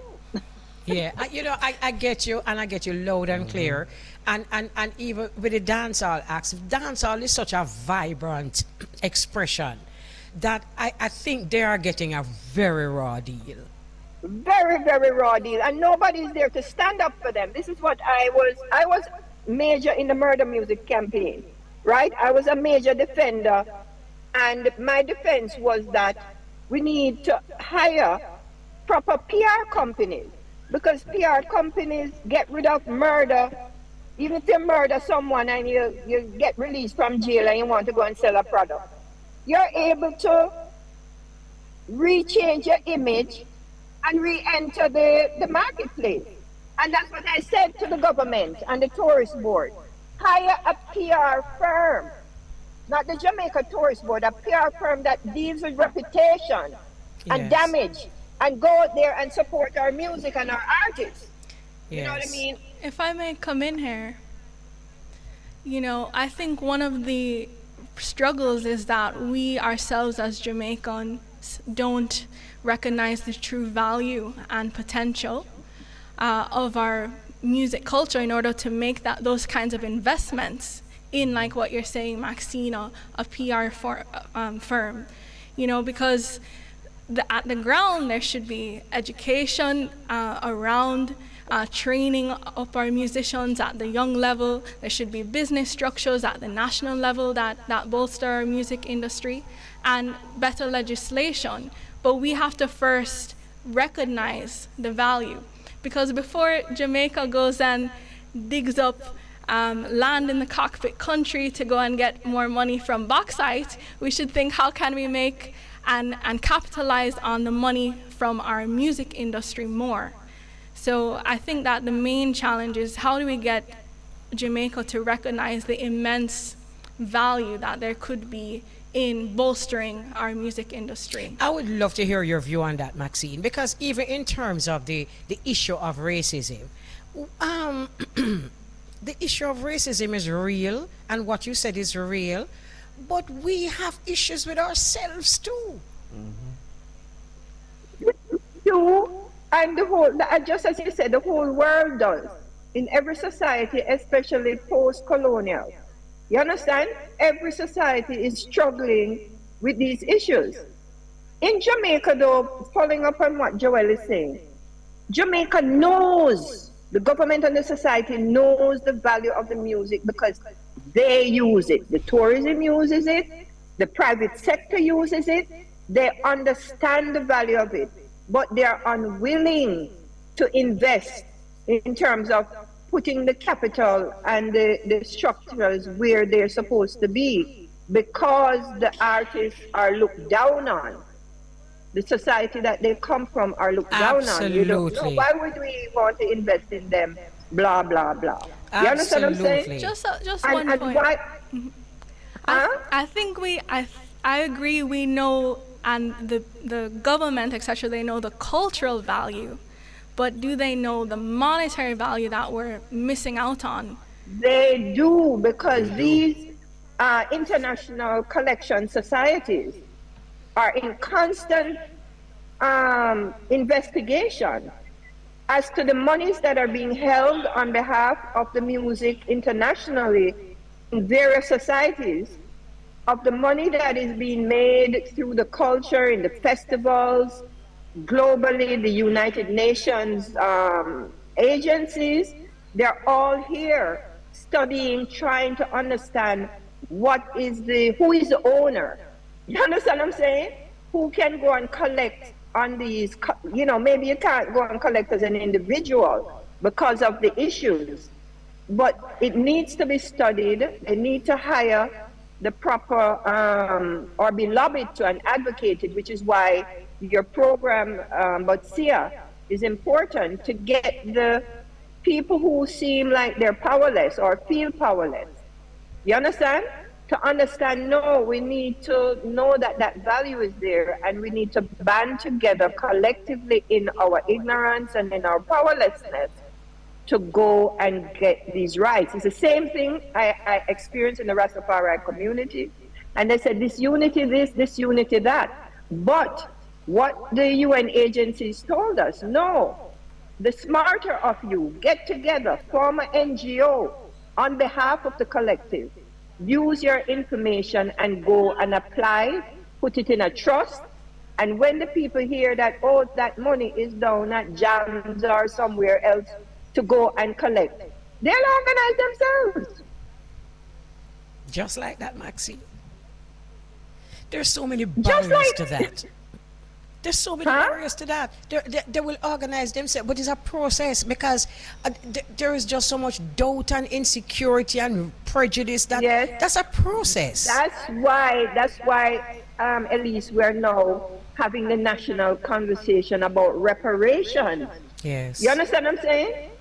Yeah, I get you, and I get you loud and clear. And even with the dancehall acts, dancehall is such a vibrant expression that I think they are getting a very raw deal. Very, very raw deal, and nobody's there to stand up for them. This is what I was major in the murder music campaign, right? I was a major defender, and my defense was that we need to hire proper PR companies, because PR companies get rid of murder. Even if you murder someone and you get released from jail and you want to go and sell a product, you're able to rechange your image and re-enter the marketplace. And that's what I said to the government and the tourist board. Hire a PR firm, not the Jamaica Tourist Board, a PR firm that deals with reputation and damage, and go out there and support our music and our artists. You know what I mean? If I may come in here, you know, I think one of the struggles is that we ourselves as Jamaicans don't recognize the true value and potential of our music culture in order to make those kinds of investments in, like what you're saying, Maxine, a PR firm, you know, because at the ground there should be education around training up our musicians at the young level. There should be business structures at the national level that bolster our music industry, and better legislation. But we have to first recognize the value, because before Jamaica goes and digs up land in the cockpit country to go and get more money from bauxite, we should think, how can we make and capitalize on the money from our music industry more? So I think that the main challenge is, how do we get Jamaica to recognize the immense value that there could be in bolstering our music industry? I would love to hear your view on that, Maxine, because even in terms of the issue of racism, the issue of racism is real, and what you said is real, but we have issues with ourselves too. And the whole, just as you said, the whole world does. In every society, especially post-colonial. You understand? Every society is struggling with these issues. In Jamaica, though, following up on what Joelle is saying, Jamaica knows, the government and the society knows the value of the music because they use it. The tourism uses it, the private sector uses it, they understand the value of it, but they're unwilling to invest in terms of putting the capital and the structures where they're supposed to be, because the artists are looked down on. The society that they come from are looked down on. You don't know, why would we want to invest in them? Blah, blah, blah. You understand what I'm saying? Just one point. Why, I think I agree, we know, and the government, etc., they know the cultural value, but do they know the monetary value that we're missing out on? They do, because these international collection societies are in constant investigation as to the monies that are being held on behalf of the music internationally in various societies, of the money that is being made through the culture in the festivals, globally, the United Nations agencies. They're all here studying, trying to understand who is the owner. You understand what I'm saying? Who can go and collect on these, you know, maybe you can't go and collect as an individual because of the issues, but it needs to be studied. They need to hire the proper, or be lobbied to and advocated, which is why your program, ButSeeYa, is important, to get the people who seem like they're powerless or feel powerless. You understand? to understand, no, we need to know that that value is there, and we need to band together collectively in our ignorance and in our powerlessness to go and get these rights. It's the same thing I experienced in the Rastafari community. And they said, this unity this unity that. But what the UN agencies told us, no, the smarter of you, get together, form an NGO on behalf of the collective. Use your information and go and apply, put it in a trust. And when the people hear that, oh, that money is down at Jams or somewhere else to go and collect, they'll organize themselves. Just like that, Maxine. There's so many barriers to that. There's so many barriers to that. They will organize themselves, but it's a process, because there is just so much doubt and insecurity and prejudice that that's a process. That's why, Elise, we're now having the national conversation about reparations. Yes. You understand what I'm saying?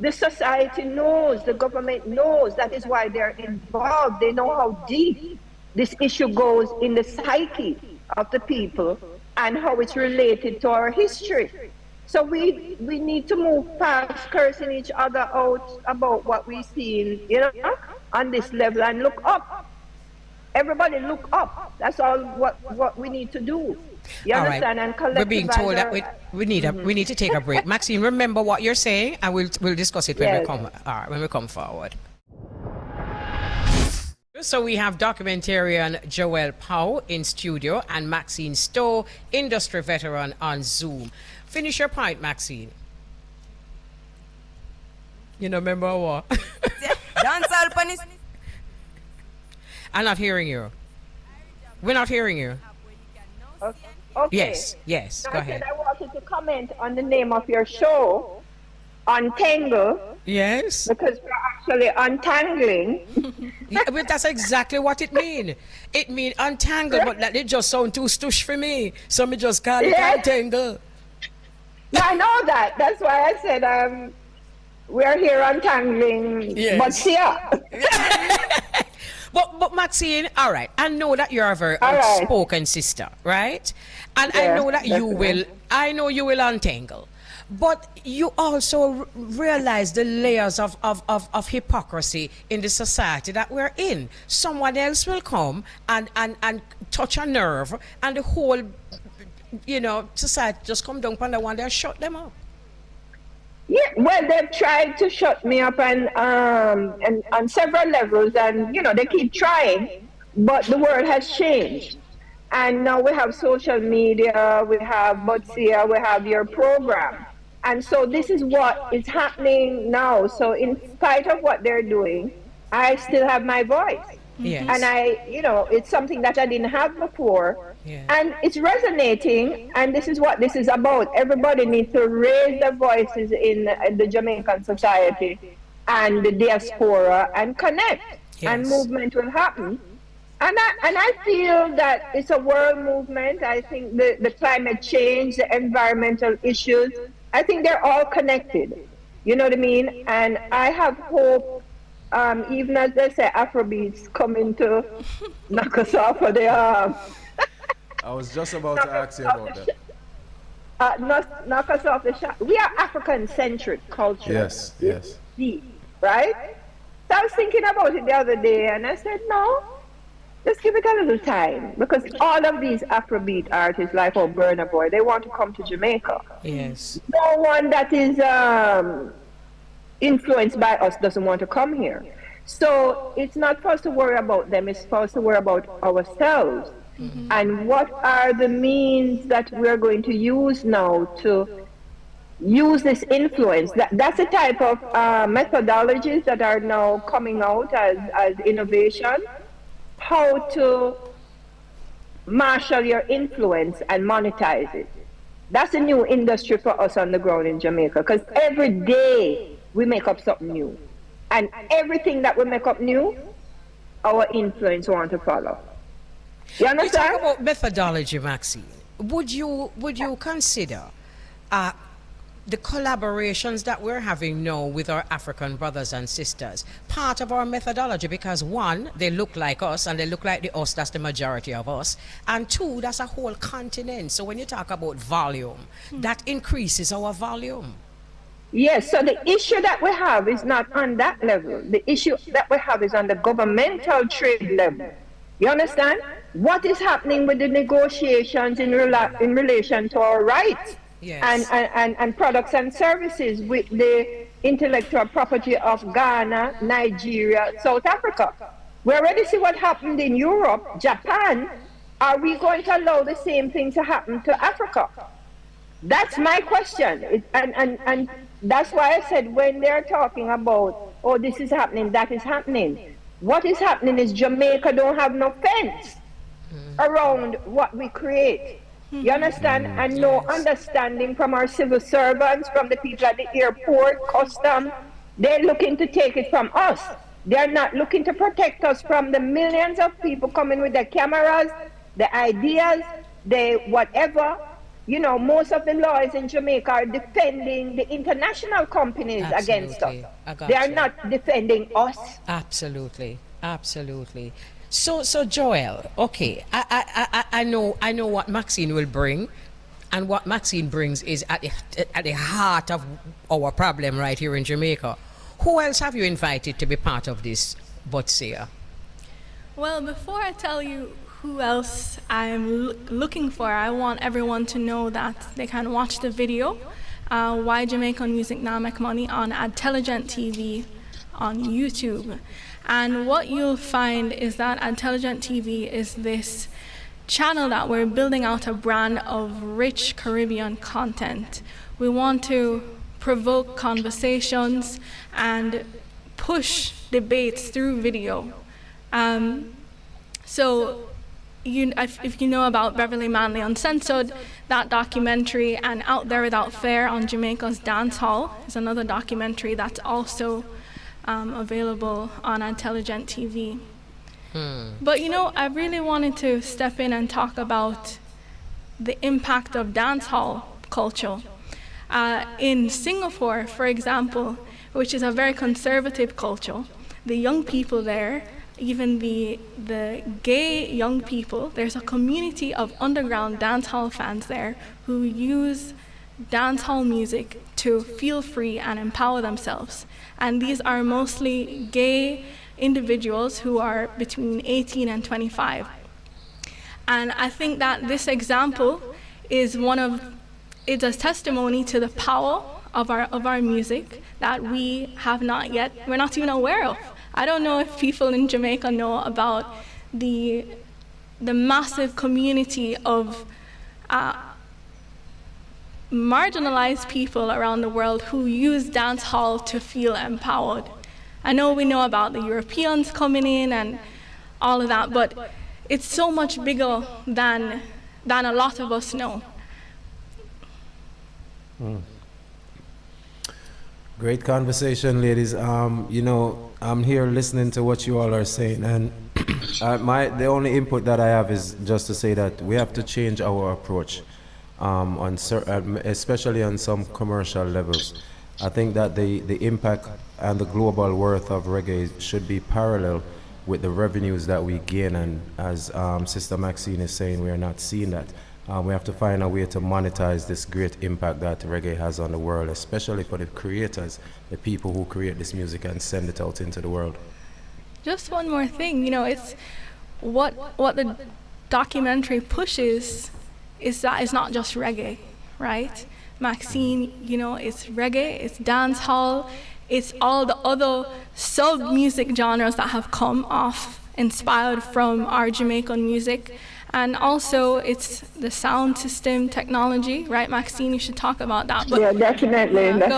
The society knows, the government knows. That is why they're involved. They know how deep this issue goes in the psyche of the people and how it's related to our history. So we need to move past cursing each other out about what we see, on this level, and look up. Everybody look up. That's all what we need to do. You understand? Right. And collectivize. We're being told that we need to take a break. Maxine, remember what you're saying, and we'll discuss it when we come forward. So we have documentarian Joelle Powe in studio and Maxine Stowe, industry veteran, on Zoom. Finish your point, Maxine. You know, remember what? Dance all panis. I'm not hearing you. We're not hearing you. Okay. Yes. Go ahead. I wanted to comment on the name of your show, Untengle. Yes. Because we're actually untangling. Yeah, but that's exactly what it means. It means untangle, but that it just sound too stush for me. So me just call it untangle. Yeah, I know that. That's why I said we're here untangling Botsia. But Maxine, all right, I know that you're a very outspoken sister, right? And I know that you will untangle. But you also realize the layers of hypocrisy in the society that we're in. Someone else will come and touch a nerve, and the whole, society just come down on the one that shut them up. Yeah, well, they've tried to shut me up and on several levels, and they keep trying, but the world has changed. And now we have social media, we have Botsia, we have your program. And so this is what is happening now. So in spite of what they're doing, I still have my voice. Yes. And it's something that I didn't have before. Yes. And it's resonating, and this is what this is about. Everybody needs to raise their voices in the Jamaican society and the diaspora and connect, and movement will happen. And I feel that it's a world movement. I think the climate change, the environmental issues, I think they're all connected. You know what I mean? And I have hope, even as they say, Afrobeats coming to knock us off of the I was just about to ask you about that. Knock us off the shot. We are African-centric culture. Yes. Deep, right? So I was thinking about it the other day, and I said, no, just give it a little time, because all of these Afrobeat artists, like Burna Boy, they want to come to Jamaica. Yes. No one that is influenced by us doesn't want to come here. So it's not for us to worry about them, it's for us to worry about ourselves. Mm-hmm. And what are the means that we're going to use now to use this influence? That's a type of methodologies that are now coming out as innovation. How to marshal your influence and monetize it. That's a new industry for us on the ground in Jamaica, because every day we make up something new. And everything that we make up new, our influence want to follow. You understand? We talk about methodology, Maxine. Would you consider the collaborations that we're having now with our African brothers and sisters, part of our methodology, because one, they look like us and they look like the us, that's the majority of us, and two, that's a whole continent. So when you talk about volume, that increases our volume. Yes, so the issue that we have is not on that level. The issue that we have is on the governmental trade level. You understand? What is happening with the negotiations in relation to our rights? Yes. And products and services with the intellectual property of Ghana, Nigeria, South Africa. We already see what happened in Europe, Japan. Are we going to allow the same thing to happen to Africa? That's my question. And that's why I said when they're talking about, oh, this is happening, that is happening. What is happening is Jamaica don't have no fence around what we create. You understand? And no understanding from our civil servants, from the people at the airport, custom. They're looking to take it from us. They're not looking to protect us from the millions of people coming with their cameras, the ideas, the whatever. You know, most of the lawyers in Jamaica are defending the international companies against us. They are not defending us. Absolutely. Absolutely. So Joelle, okay, I know what Maxine will bring, and what Maxine brings is at the heart of our problem right here in Jamaica. Who else have you invited to be part of this, ButSeeYa? Well, before I tell you who else I'm looking for, I want everyone to know that they can watch the video, Why Jamaican Music Now Make Money, on Intelligent TV on YouTube. And what you'll find is that Intelligent TV is this channel that we're building out a brand of rich Caribbean content. We want to provoke conversations and push debates through video. So if you know about Beverly Manley Uncensored, that documentary, and Out There Without Fair on Jamaica's Dance Hall is another documentary that's also available on Intelligent TV. But I really wanted to step in and talk about the impact of dance hall culture. In Singapore, for example, which is a very conservative culture, the young people there, even the gay young people, there's a community of underground dance hall fans there who use dance hall music to feel free and empower themselves. And these are mostly gay individuals who are between 18 and 25. And I think that this example is it's a testimony to the power of our music that we're not even aware of. I don't know if people in Jamaica know about the massive community of marginalized people around the world who use dance hall to feel empowered. I know we know about the Europeans coming in and all of that, but it's so much bigger than a lot of us know. Great conversation, ladies. I'm here listening to what you all are saying, and the only input that I have is just to say that we have to change our approach, especially on some commercial levels. I think that the impact and the global worth of reggae should be parallel with the revenues that we gain, and as Sister Maxine is saying, we are not seeing that. We have to find a way to monetize this great impact that reggae has on the world, especially for the creators, the people who create this music and send it out into the world. Just one more thing, it's what the documentary pushes is that it's not just reggae, right? Maxine, it's reggae, it's dance hall, it's all the other sub-music genres that have come off inspired from our Jamaican music. And also it's the sound system technology, right? Maxine, you should talk about that. But, yeah, definitely. That's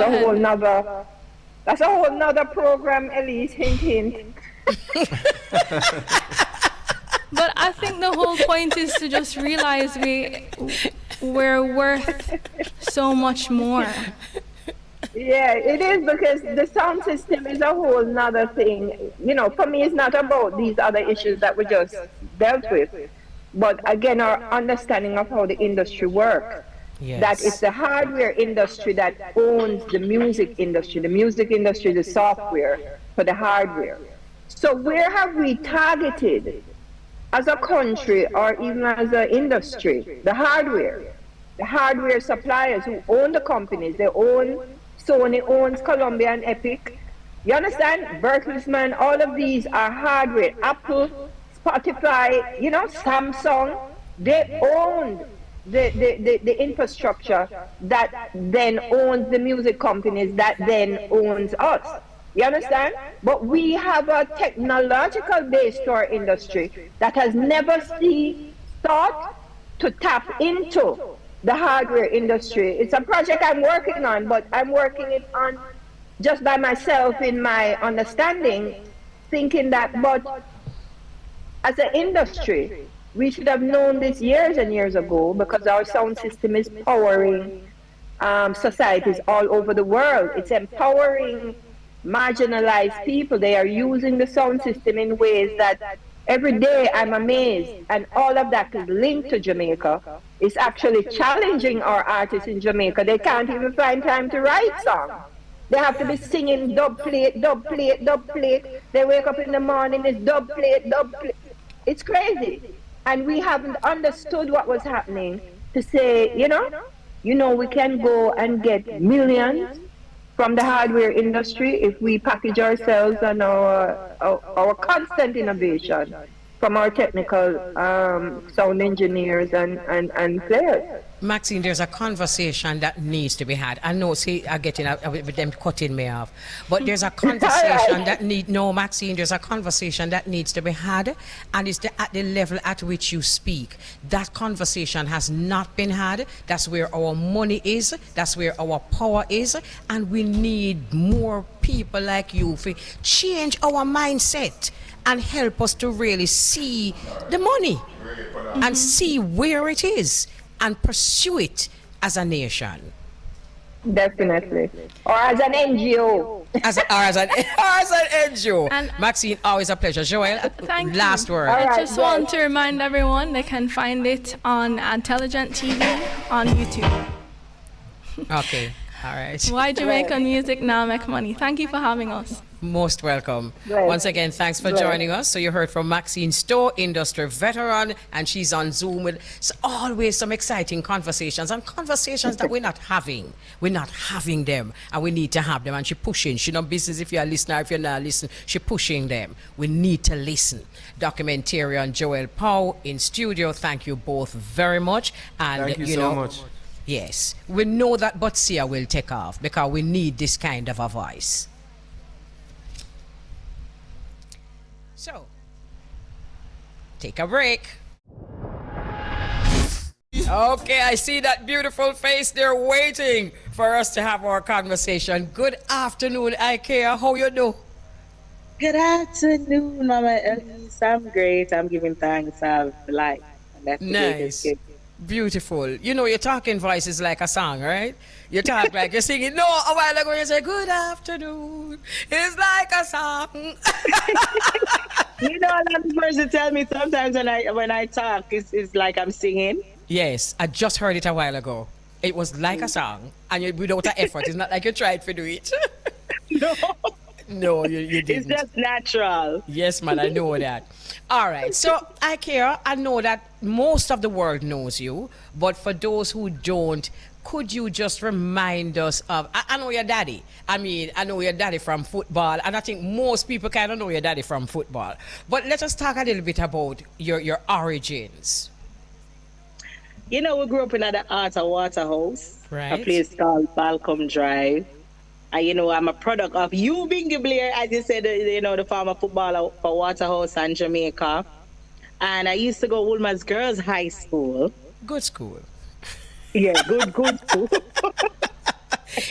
a whole nother program, Elise, hint, hint. But I think the whole point is to just realize we're worth so much more. Yeah, it is, because the sound system is a whole nother thing. For me, it's not about these other issues that we just dealt with. But again, our understanding of how the industry works. Yes. that it's the hardware industry that owns the music industry. The music industry is the software for the hardware. So where have we targeted as a country or even as an industry? The hardware suppliers who own the companies. They own, Sony owns Columbia and Epic. You understand? Bertelsmann, all of these are hardware. Apple, Spotify, Samsung, they own the infrastructure that then owns the music companies that then owns us. You understand? But we have a technological base to our industry that has never thought to tap into the hardware industry. It's a project I'm working on, but I'm working it on just by myself in my understanding, thinking that, but as an industry, we should have known this years and years ago, because our sound system is powering societies all over the world. It's empowering marginalized people. They are using the sound system in ways that every day I'm amazed, and all of that is linked to Jamaica. It's actually challenging our artists in Jamaica. They can't even find time to write songs. They have to be singing dub plate, dub plate, dub plate. They wake up in the morning, it's dub plate, dub plate. It's crazy. And we haven't understood what was happening to say, we can go and get millions from the hardware industry if we package ourselves and our constant innovation from our technical sound engineers and players. Maxine, there's a conversation that needs to be had. I know, see, I'm getting with them cutting me off, but there's a conversation Maxine, there's a conversation that needs to be had, and it's at the level at which you speak. That conversation has not been had. That's where our money is. That's where our power is, and we need more people like you to change our mindset and help us to really see the money and see where it is and pursue it as a nation. Definitely. Or as an NGO. As an NGO. And Maxine, always a pleasure. Joelle, thank last you. word. All right, I just want to remind everyone they can find it on Intelligent TV on YouTube. Okay, all right. Why Jamaican music now make money? Thank you for having us. Most welcome. Right. Once again, thanks for joining us. So you heard from Maxine Stowe, industry veteran, and she's on Zoom with always some exciting conversations, and conversations that we're not having. We're not having them, and we need to have them. And she's pushing. She no business if you're a listener, if you're not listening. She's pushing them. We need to listen. Documentarian Joelle Powe in studio. Thank you both very much. And Thank you so much. Yes, we know that ButSeeYa will take off because we need this kind of a voice. So, take a break. Okay, I see that beautiful face there waiting for us to have our conversation. Good afternoon, Ikea. How you do? Good afternoon, Mama Elise. I'm great. I'm giving thanks of life. And that's the greatest Nice. gift. Beautiful. You know, your talking voice is like a song, right? You talk like you're singing. No, a while ago you say, good afternoon. It's like a song. You know, a lot of person tell me sometimes when I talk, it's like I'm singing. Yes, I just heard it a while ago. It was like a song, and without an effort. It's not like you tried to do it. No, No, you didn't. it's just natural. Yes, man, I know that. All right. So, Ikea, I know that most of the world knows you, but for those who don't, could you just remind us of, I know your daddy. I mean, I know your daddy from football, and I think most people kind of know your daddy from football. But let us talk a little bit about your origins. You know, we grew up in the Arthur Waterhouse, Right. a place called Balcom Drive. And, you know, I'm a product of you, Bingy Blair, as you said, you know, the former footballer for Waterhouse and Jamaica. And I used to go Woolman's Girls High School. Good school. Yeah, good school.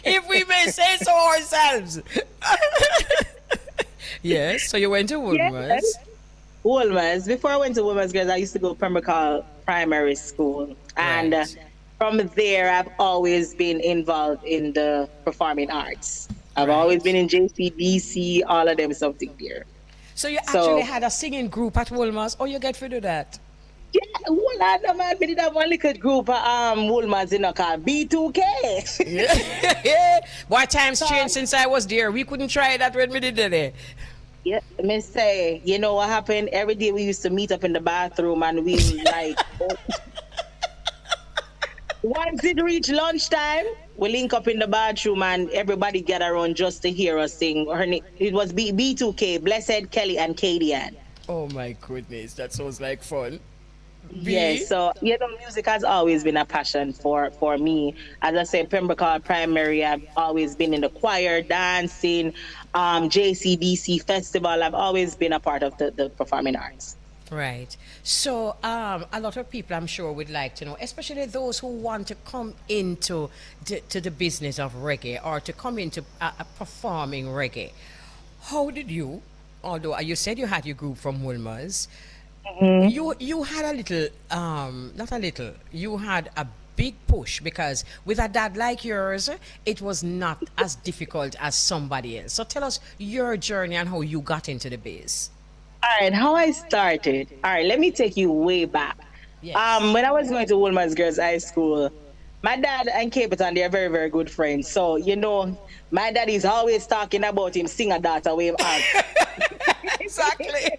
If we may say so ourselves. Yes, so you went to Woolman's. Yes. Woolman's. Before I went to Woolman's Girls, I used to go Pembroke Primary School. And Right. from there, I've always been involved in the performing arts. I've always been in JCBC, all of them something there. So you So- actually had a singing group at Woolman's, or you get to do that? Yeah, hold on, no, man. We did have one little group of Woolmans, you know, called B2K. Yeah. Boy, times changed since I was there. We couldn't try that when we did it. Yeah, me say, you know what happened? Every day we used to meet up in the bathroom and we like, once it reached lunchtime, we link up in the bathroom and everybody get around just to hear us sing. It was B2K, Blessed, Kelly, and Kadian. Oh my goodness, that sounds like fun. Yeah, so you know, music has always been a passion for me. As I said, Pembroke Primary, I've always been in the choir, dancing, JCDC festival. I've always been a part of the performing arts. Right. So a lot of people, I'm sure, would like to know, especially those who want to come into the business of reggae or to come into performing reggae. How did you, although you said you had your group from Woolmers, you had a little, not a little, you had a big push because with a dad like yours, it was not as difficult as somebody else. So tell us your journey and how you got into the biz. All right, how I started. All right, let me take you way back. Yes. When I was going to Woolmers Girls High School, my dad and Capitan, they're very, very good friends. So, you know, my dad is always talking about him singer daughter with him out. Exactly.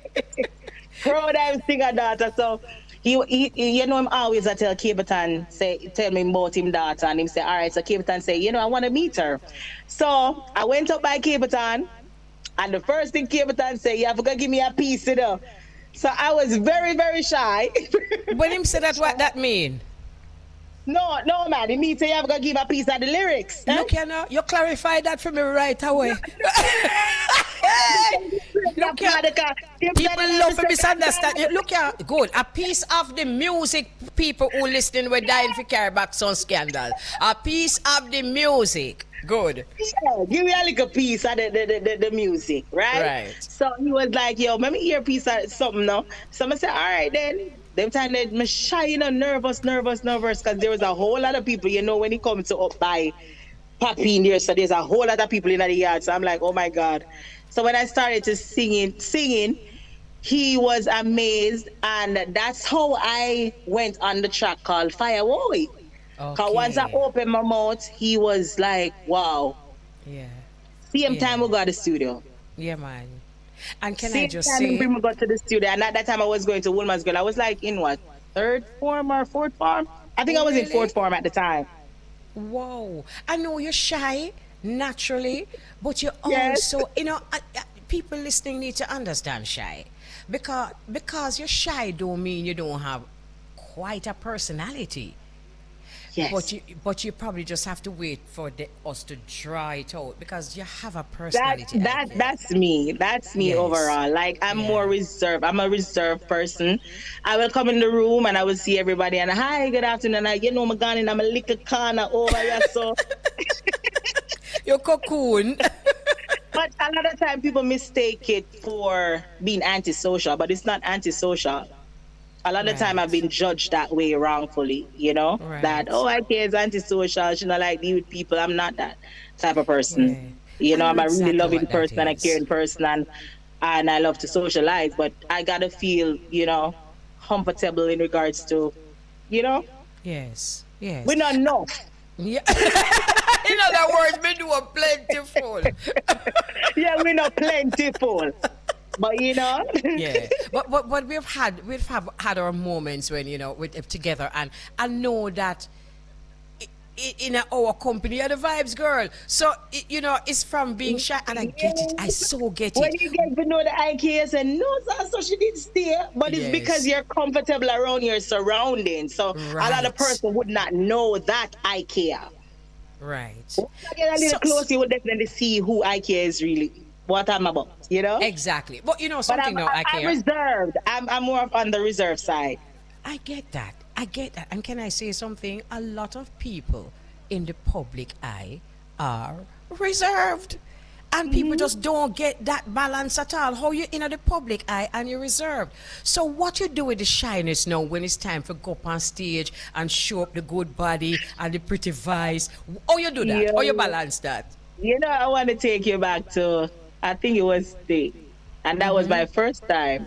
Proud of him singer daughter. So he you know, him always I tell Capitan, tell me about him daughter, and him say, all right, so Capitan say, you know, I want to meet her. So I went up by Capitan. And the first thing Capitan said, you have to give me a piece, you know. So I was very, very shy. When him say that, what that mean? No, man. It means you have to give a piece of the lyrics. Look, you clarify that for me right away. Look here, people love to misunderstand. Look here, good. A piece of the music, people who listening were dying for carry back some scandal. A piece of the music. Good. Yeah, give me a little piece of the music, right? Right. So he was like, yo, let me hear a piece of something now. So I said, all right then. Them time that me shy, you know, nervous, because there was a whole lot of people, you know, when he comes to up by Papi in there, so there's a whole lot of people in the yard. So I'm like, oh my God. So when I started to singing, he was amazed, and that's how I went on the track called Firewoy. Because once I opened my mouth, he was like, wow. Yeah. Same time we got to the studio. Yeah, man. And can Same I just time say... we got to the studio, and at that time I was going to Woolman's Girl. I was like in what, third form or fourth form? I think I was in fourth form at the time. Wow. I know you're shy, naturally, but you Yes. also, you know, people listening need to understand shy. Because you're shy don't mean you don't have quite a personality. Yes. But you probably just have to wait for us to draw it out because you have a personality. That's me. That's me Yes. overall. Like I'm more reserved. I'm a reserved person. I will come in the room and I will see everybody and hi, good afternoon. And you know, I'm gone in a little corner over here. So You're cocoon. but a lot of time people mistake it for being antisocial, but it's not antisocial. A lot of time I've been judged that way wrongfully, you know, that, I care is antisocial, she not like deal with people. I'm not that type of person. You know, I'm a really loving person and a caring person, and I love to socialize, but I got to feel, you know, comfortable in regards to, you know. Yes. We're not enough. Yeah. In other words, we do a plentiful. Yeah, we're not plentiful. But you know, yeah. But we've had our moments when, you know, we're together, and I know that in our company, you're the vibes girl. So you know, it's from being shy, and I get it. I so get it. When you get to know the IKS and no, so she did stay, but it's because you're comfortable around your surroundings. So a lot of person would not know that IKEA. Right. When you get a little close, you would definitely see who IKEA is really. What I'm about, you know? Exactly. But you know something now, I'm reserved. I'm more on the reserve side. I get that. And can I say something? A lot of people in the public eye are reserved. And people just don't get that balance at all. How you in the public eye and you're reserved. So what you do with the shyness now when it's time for go up on stage and show up the good body and the pretty vice? How you do that? How you balance that? You know, I want to take you back to, I think it was and that was my first time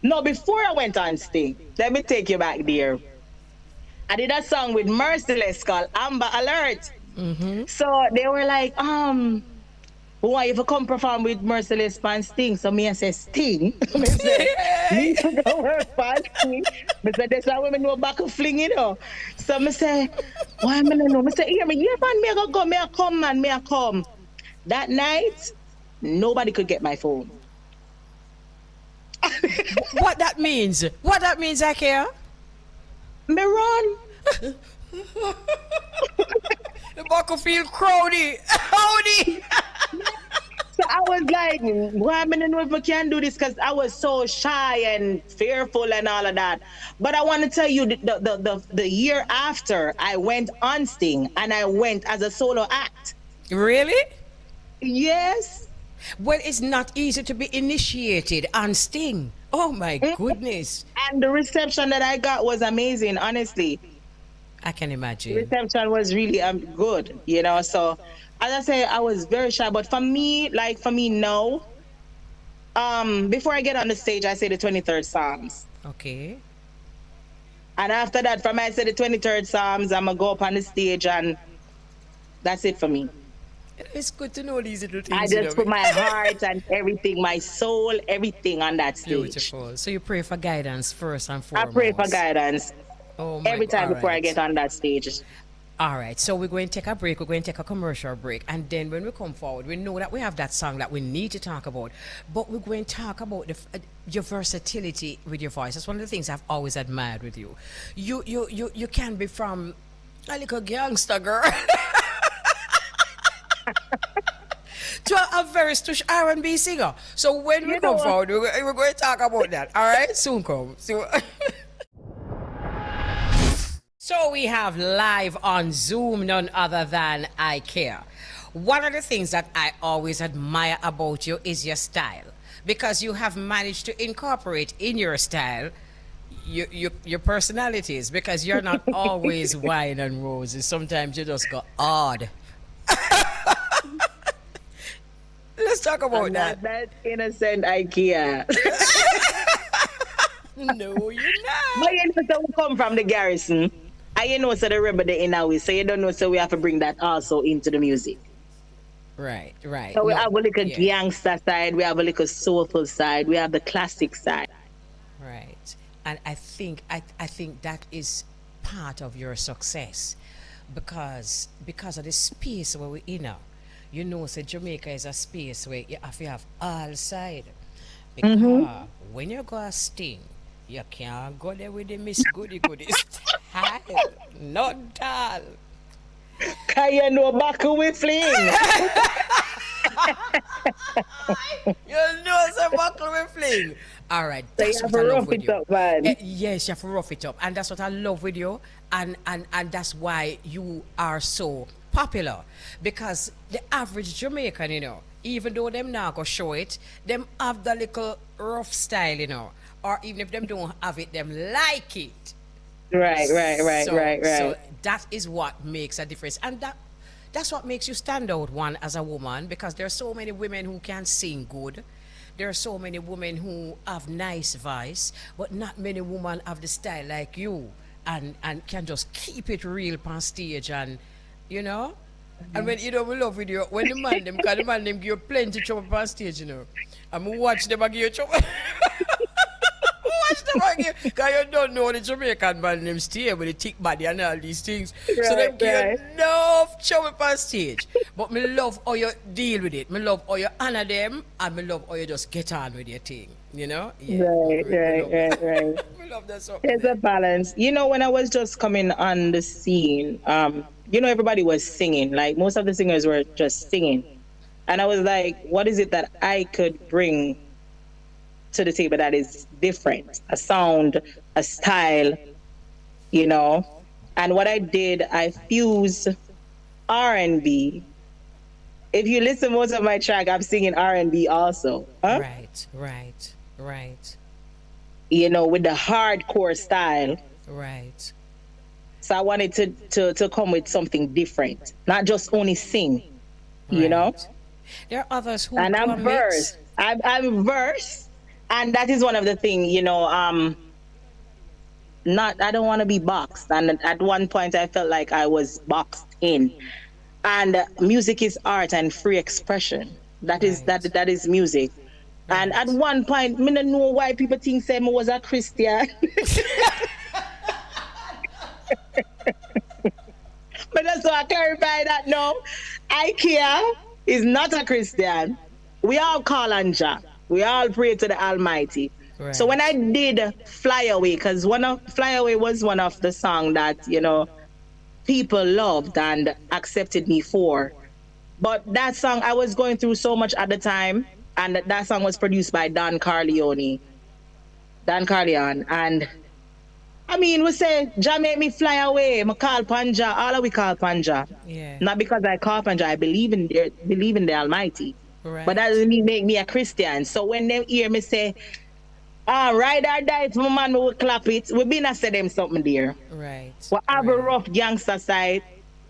No, before I went on Sting, let me take you back there. I did a song with Merciless called Amber Alert. So they were like, why if you come perform with Merciless and Sting? So me I say Sting. Me say, me go work for Sting. Me say, that's why women know back of fling, you know. So me say, why am I know? Me say, yeah, man, me I go, me I come, man, me I come. That night, nobody could get my phone. What that means? What that means, Akea? Me run. The battlefield crowdy. Howdy. So I was like, why am I know if I can do this? Because I was so shy and fearful and all of that. But I want to tell you, the year after, I went on Sting and I went as a solo act. Really? Yes. Well, it's not easy to be initiated on Sting. Oh my goodness. And the reception that I got was amazing, honestly. I can imagine. The reception was really good, you know. So, as I say, I was very shy. But for me now, before I get on the stage, I say the 23rd Psalms. Okay. And after that, from I say the 23rd Psalms, I'm going to go up on the stage and that's it for me. It's good to know these little things. I just put my heart and everything, my soul, everything on that stage. Beautiful. So you pray for guidance first and foremost. I pray for guidance every time before I get on that stage. All right. So we're going to take a break. We're going to take a commercial break. And then when we come forward, we know that we have that song that we need to talk about. But we're going to talk about your versatility with your voice. That's one of the things I've always admired with you. You can be from a little gangster girl to a very stush R&B singer. So when we come forward, we're going to talk about that. All right? Soon come. So we have live on Zoom none other than IKEA. One of the things that I always admire about you is your style, because you have managed to incorporate in your style your personalities, because you're not always wine and roses. Sometimes you just go odd. Let's talk about that. That innocent IKEA. No, you're not. But you know, so we come from the garrison. And you know, so the rebel the inner way. So you don't know, so we have to bring that also into the music. Right. So we have a little gangster side, we have a little soulful side, we have the classic side. Right. And I think that is part of your success, because of the space where we're in now. You know, so Jamaica is a space where you have all sides. Because when you go a Sting, you can't go there with the Miss Goody style. Not all. Can you know back we fling? You know some buckle we fling. All right, that's so what I love with you. up, man. Yes, you have to rough it up, and that's what I love with you, and that's why you are so popular, because the average Jamaican, you know, even though them now go show it, them have the little rough style, you know, or even if them don't have it, them like it. Right. So that is what makes a difference, and that's what makes you stand out, one, as a woman, because there are so many women who can sing good. There are so many women who have nice voice, but not many women have the style like you, and can just keep it real on stage, and you know. And when you know, we love with you when the man them, because the man them give you plenty trouble on stage, you know. And we watch them and give you trouble. Watch them and give, because you don't know the Jamaican man them stay with the thick body and all these things. Right, so them give you enough trouble on stage. But me love how you deal with it. Me love how you honor them, and me love how you just get on with your thing. You know? Yeah, Right. We love that so. There's a balance. You know, when I was just coming on the scene, you know, everybody was singing. Like, most of the singers were just singing. And I was like, what is it that I could bring to the table that is different? A sound, a style, you know? And what I did, I fused R&B. If you listen most of my track, I'm singing R&B also. Huh? Right. You know, with the hardcore style. Right. So I wanted to come with something different, not just only sing, you know? There are others who and I'm verse. I'm verse, And that is one of the things, I don't want to be boxed. And at one point I felt like I was boxed in. And music is art and free expression. That is that is music. And at one point, I don't know why people think I was a Christian. But that's why I clarify that now. IKEA is not a Christian. We all call on Jah. We all pray to the Almighty. Right. So when I did Fly Away, because Fly Away was one of the songs that, people loved and accepted me for. But that song, I was going through so much at the time, and that song was produced by Dan Carleon. And I mean, we say, Jah make me fly away. I call Panja. All of we call Panja. Yeah. Not because I call Panja. I believe in the Almighty. Right. But that doesn't mean make me a Christian. So when they hear me say, ride or die, if my man will clap it, we been a say them something there. Right. We have a rough gangster side.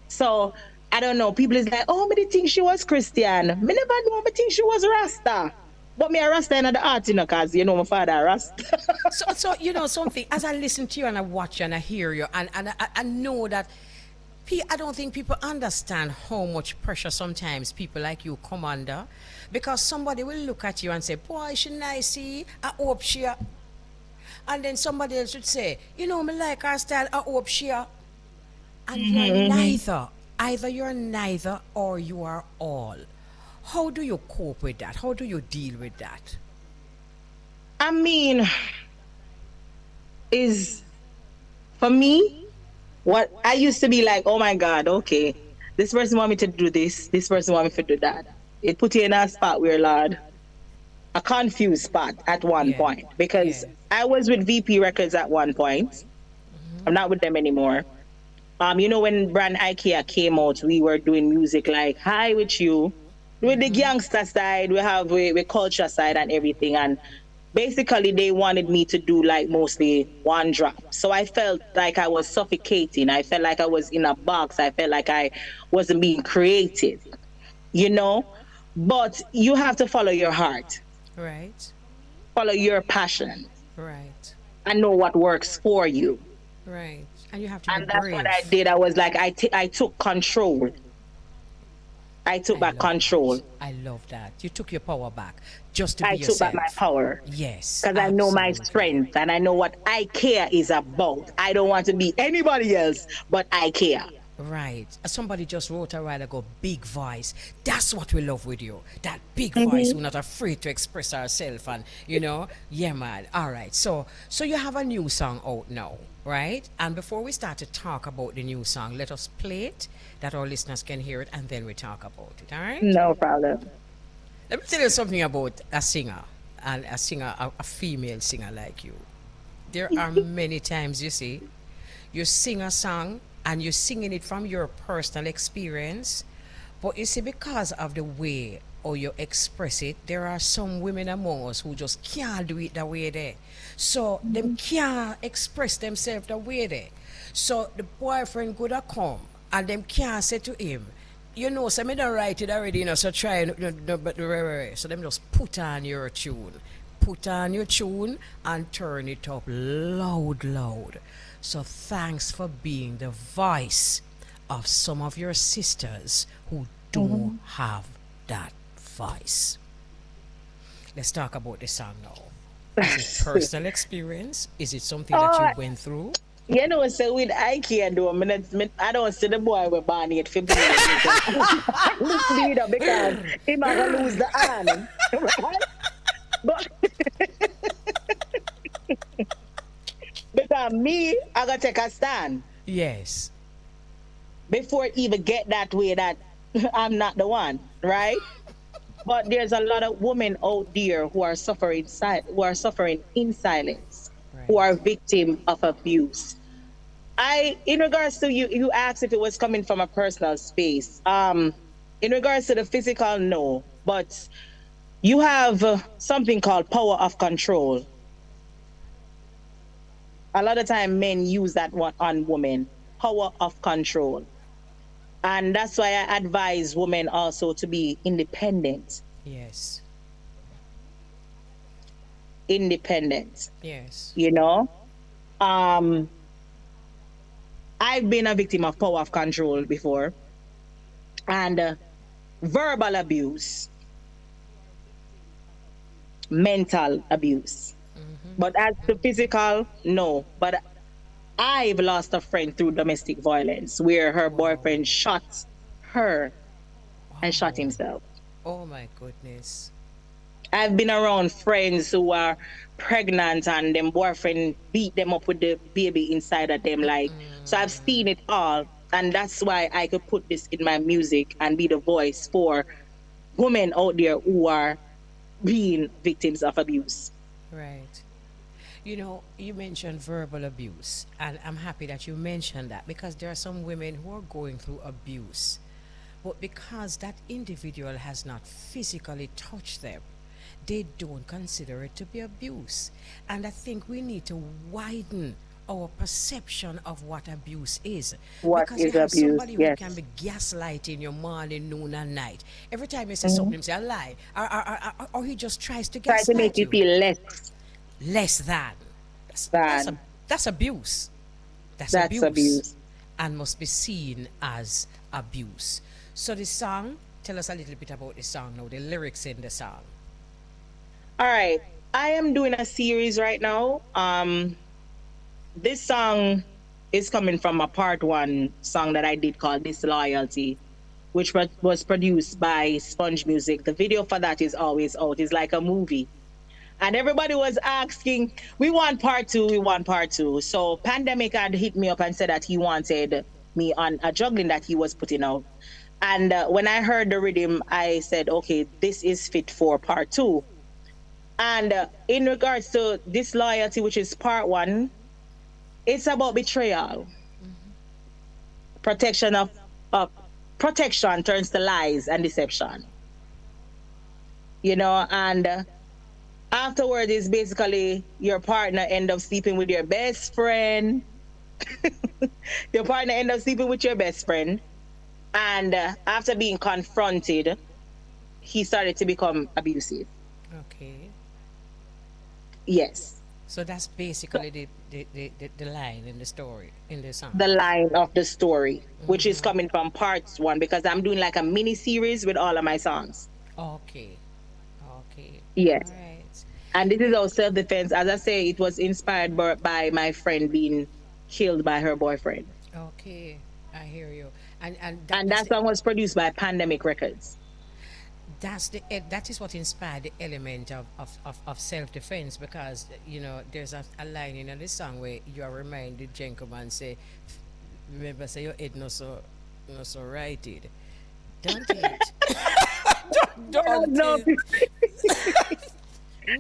So I don't know. People is like, oh, me think she was Christian. Me never know. Me think she was Rasta. But me a Rasta in the art, because my father a Rasta. so something, as I listen to you and I watch you and I hear you, and I know that I don't think people understand how much pressure sometimes people like you come under, because somebody will look at you and say, boy, she nice, I hope she. And then somebody else would say, me like her style, I hope she. And you're neither. Either you're neither or you are all. How do you cope with that? How do you deal with that? I mean, for me, what I used to be like, oh my God, okay, this person want me to do this person want me to do that. It put you in a spot where, Lord, a confused spot at one point. Because I was with VP Records at one point. Mm-hmm. I'm not with them anymore. When brand IKEA came out, we were doing music like High With You. With the gangster side, we have we culture side and everything. And basically they wanted me to do like mostly one drop. So I felt like I was suffocating. I felt like I was in a box. I felt like I wasn't being creative, But you have to follow your heart. Right. Follow your passion. Right. And know what works for you. Right. And you have to be that's brave. what I did. I was like, I took control. I took back control. That. I love that. You took your power back just to be yourself. I took back my power. Yes. Because I know my strength and I know what I care is about. I don't want to be anybody else, but I care. Right. Somebody just wrote a while ago, big voice. That's what we love with you. That big voice. We're not afraid to express ourselves and, yeah, man. All right. So you have a new song out now, right? And before we start to talk about the new song, let us play it that our listeners can hear it, and then we talk about it, all right? No problem. Let me tell you something about a singer, and a female singer like you. There are many times, you see, you sing a song, and you're singing it from your personal experience, but you see, because of the way or you express it, there are some women among us who just can't do it the way they. So them can't express themselves the way they. So the boyfriend could have come and them can't say to him, so me don't write it already, so try, but so them just put on your tune and turn it up loud. So thanks for being the voice of some of your sisters who don't have that voice. Let's talk about the song now. Is it personal experience? Is it something that you went through? So with IKEA though, I don't see the boy with Barney at 15 leader because he might lose the arm. Right? But because me, I gotta take a stand. Yes. Before it even get that way that I'm not the one, right? But there's a lot of women out there who are suffering in silence, right, who are victims of abuse. In regards to you asked if it was coming from a personal space. In regards to the physical, no. But you have something called power of control. A lot of time men use that one on women, power of control. And that's why I advise women also to be independent. Yes. independent. Yes. You know, I've been a victim of power of control before, and verbal abuse, mental abuse. But as to physical, no. But I've lost a friend through domestic violence where her boyfriend shot her and shot himself. Oh my goodness. I've been around friends who are pregnant and them boyfriend beat them up with the baby inside of them. Like, so I've seen it all. And that's why I could put this in my music and be the voice for women out there who are being victims of abuse. Right. You know, you mentioned verbal abuse, and I'm happy that you mentioned that because there are some women who are going through abuse, but because that individual has not physically touched them, they don't consider it to be abuse. And I think we need to widen our perception of what abuse is. What because is you have abuse? somebody who Yes. can be gaslighting your morning, noon, and night. Every time you say something, you say a lie, or he just tries to Try gaslight to make you feel less than. than. That's abuse. That's abuse. And must be seen as abuse. So the song, tell us a little bit about the song now, the lyrics in the song. All right. I am doing a series right now. This song is coming from a part one song that I did called Disloyalty, which was produced by Sponge Music. The video for that is always out. It's like a movie. And everybody was asking, we want part two, we want part two. So Pandemic had hit me up and said that he wanted me on a juggling that he was putting out. And when I heard the rhythm, I said, okay, this is fit for part two. And in regards to Disloyalty, which is part one, it's about betrayal. Protection protection turns to lies and deception. You know, and afterward is basically your partner end up sleeping with your best friend. Your partner end up sleeping with your best friend. And after being confronted, he started to become abusive. Okay. Yes. So that's basically the line in the story, in the song. The line of the story, which is coming from part one, because I'm doing like a mini series with all of my songs. Okay. Yes. All right. And this is our self-defense. As I say, it was inspired by my friend being killed by her boyfriend. Okay, I hear you. And that song was produced by Pandemic Records. That is what inspired the element of self-defense, because you know there's a line in this song where you are reminded, gentleman, say, remember, say your head not so righted, don't it? don't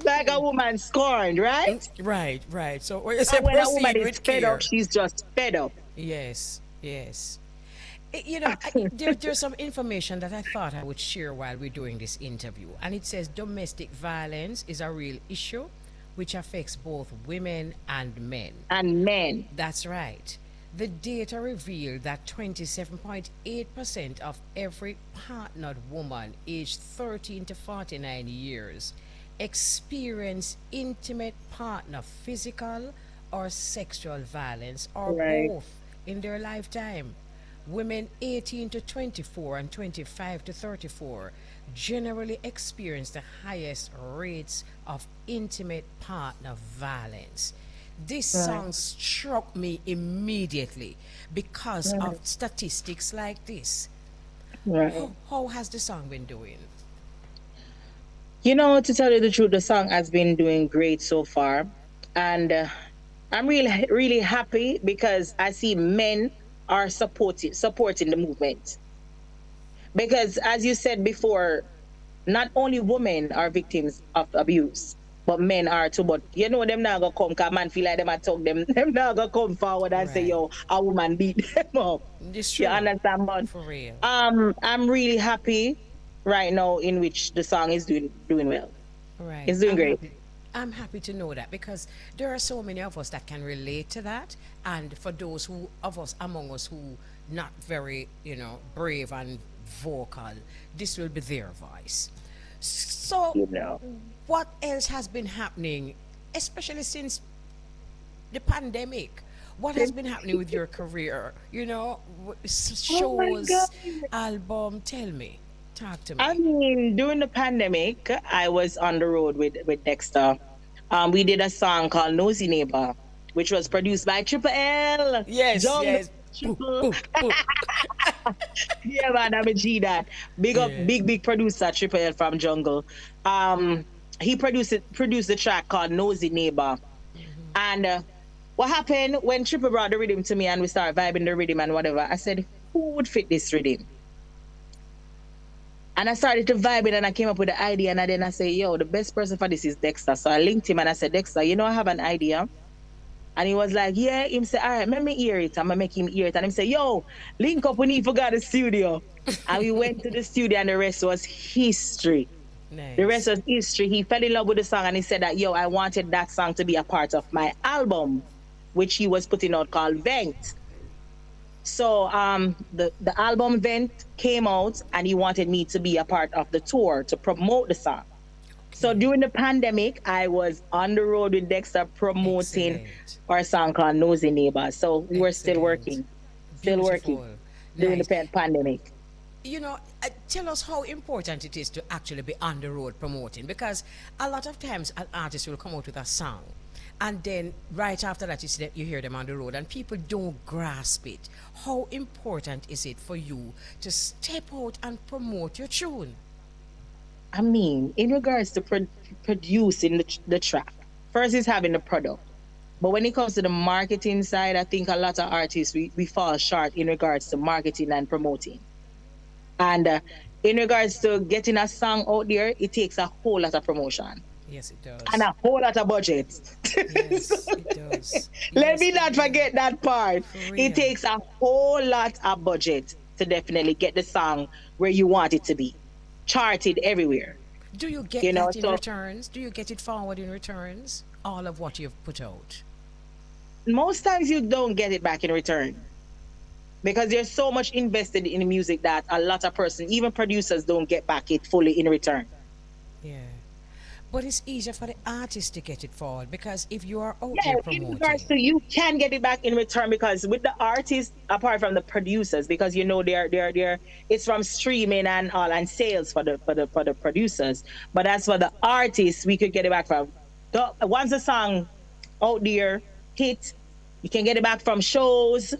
Like a woman scorned, right? Right. So when you say when a woman proceed is with fed care, up, she's just fed up. Yes. You know, there's some information that I thought I would share while we're doing this interview. And it says domestic violence is a real issue which affects both women and men. And men. That's right. The data revealed that 27.8% of every partnered woman aged 13 to 49 years experience intimate partner physical or sexual violence or both in their lifetime. Women 18 to 24 and 25 to 34 generally experience the highest rates of intimate partner violence. This song struck me immediately because of statistics like this. How has the song been doing? You know, to tell you the truth, the song has been doing great so far. And I'm really, really happy because I see men are supporting the movement. Because as you said before, not only women are victims of abuse, but men are too. But you know them not gonna come, cause man feel like them at talk them not gonna come forward and say, yo, a woman beat them up. This true. You understand? But for real. I'm really happy right now in which the song is doing well. Right. It's doing great. I'm happy to know that because there are so many of us that can relate to that, and for those among us who not very, brave and vocal, this will be their voice. So, You know. what else has been happening, especially since the pandemic? What has been happening with your career? You know, Oh my God. shows, album. Tell me, talk to I me. mean, during the pandemic, I was on the road with Dexter. We did a song called Nosy Neighbor, which was produced by Triple L. Yes, Jungle yes. Boop, Triple. boop, boop. Yeah, man, I'm a G that. Big up, Yeah. big producer, Triple L from Jungle. Um, he produced the track called Nosy Neighbor. And what happened when Triple brought the rhythm to me and we started vibing the rhythm and whatever, I said, who would fit this rhythm? And I started to vibe it and I came up with the idea and then I said, yo, the best person for this is Dexter. So I linked him and I said, Dexter, you know, I have an idea. And he was like, yeah. Him say, all right, let me hear it. I'm going to make him hear it. And him say, yo, link up, we need to go to the studio. And we went to the studio and the rest was history. The rest Nice. was history. He fell in love with the song and he said that, yo, I wanted that song to be a part of my album, which he was putting out called Vent. So the album Vent came out and he wanted me to be a part of the tour to promote the song. So during the pandemic, I was on the road with Dexter promoting Excellent. our song called Nosy Neighbor. So we were still Excellent. working, still working Beautiful. during Nice. the pandemic. You know, tell us how important it is to actually be on the road promoting, because a lot of times an artist will come out with a song and then right after that you hear them on the road and people don't grasp it. How important is it for you to step out and promote your tune? I mean, in regards to producing the track, first is having the product. But when it comes to the marketing side, I think a lot of artists, we fall short in regards to marketing and promoting. And in regards to getting a song out there, it takes a whole lot of promotion Yes, it does. and a whole lot of budget. Yes, it does. Let Yes, me not it does. forget that part. For It real. takes a whole lot of budget to definitely get the song where you want it to be, charted everywhere. Do you get You know, that in so- returns? Do you get it forward in returns? All of what you've put out? Most times you don't get it back in return because there's so much invested in the music that a lot of persons, even producers, don't get back it fully in return. Yeah. But it's easier for the artist to get it forward because if you are out Yeah, there in regards to promoting, you can get it back in return because with the artists, apart from the producers, because you know they're it's from streaming and all and sales for the producers. But as for the artists, we could get it back from once the song out there hit, you can get it back from shows,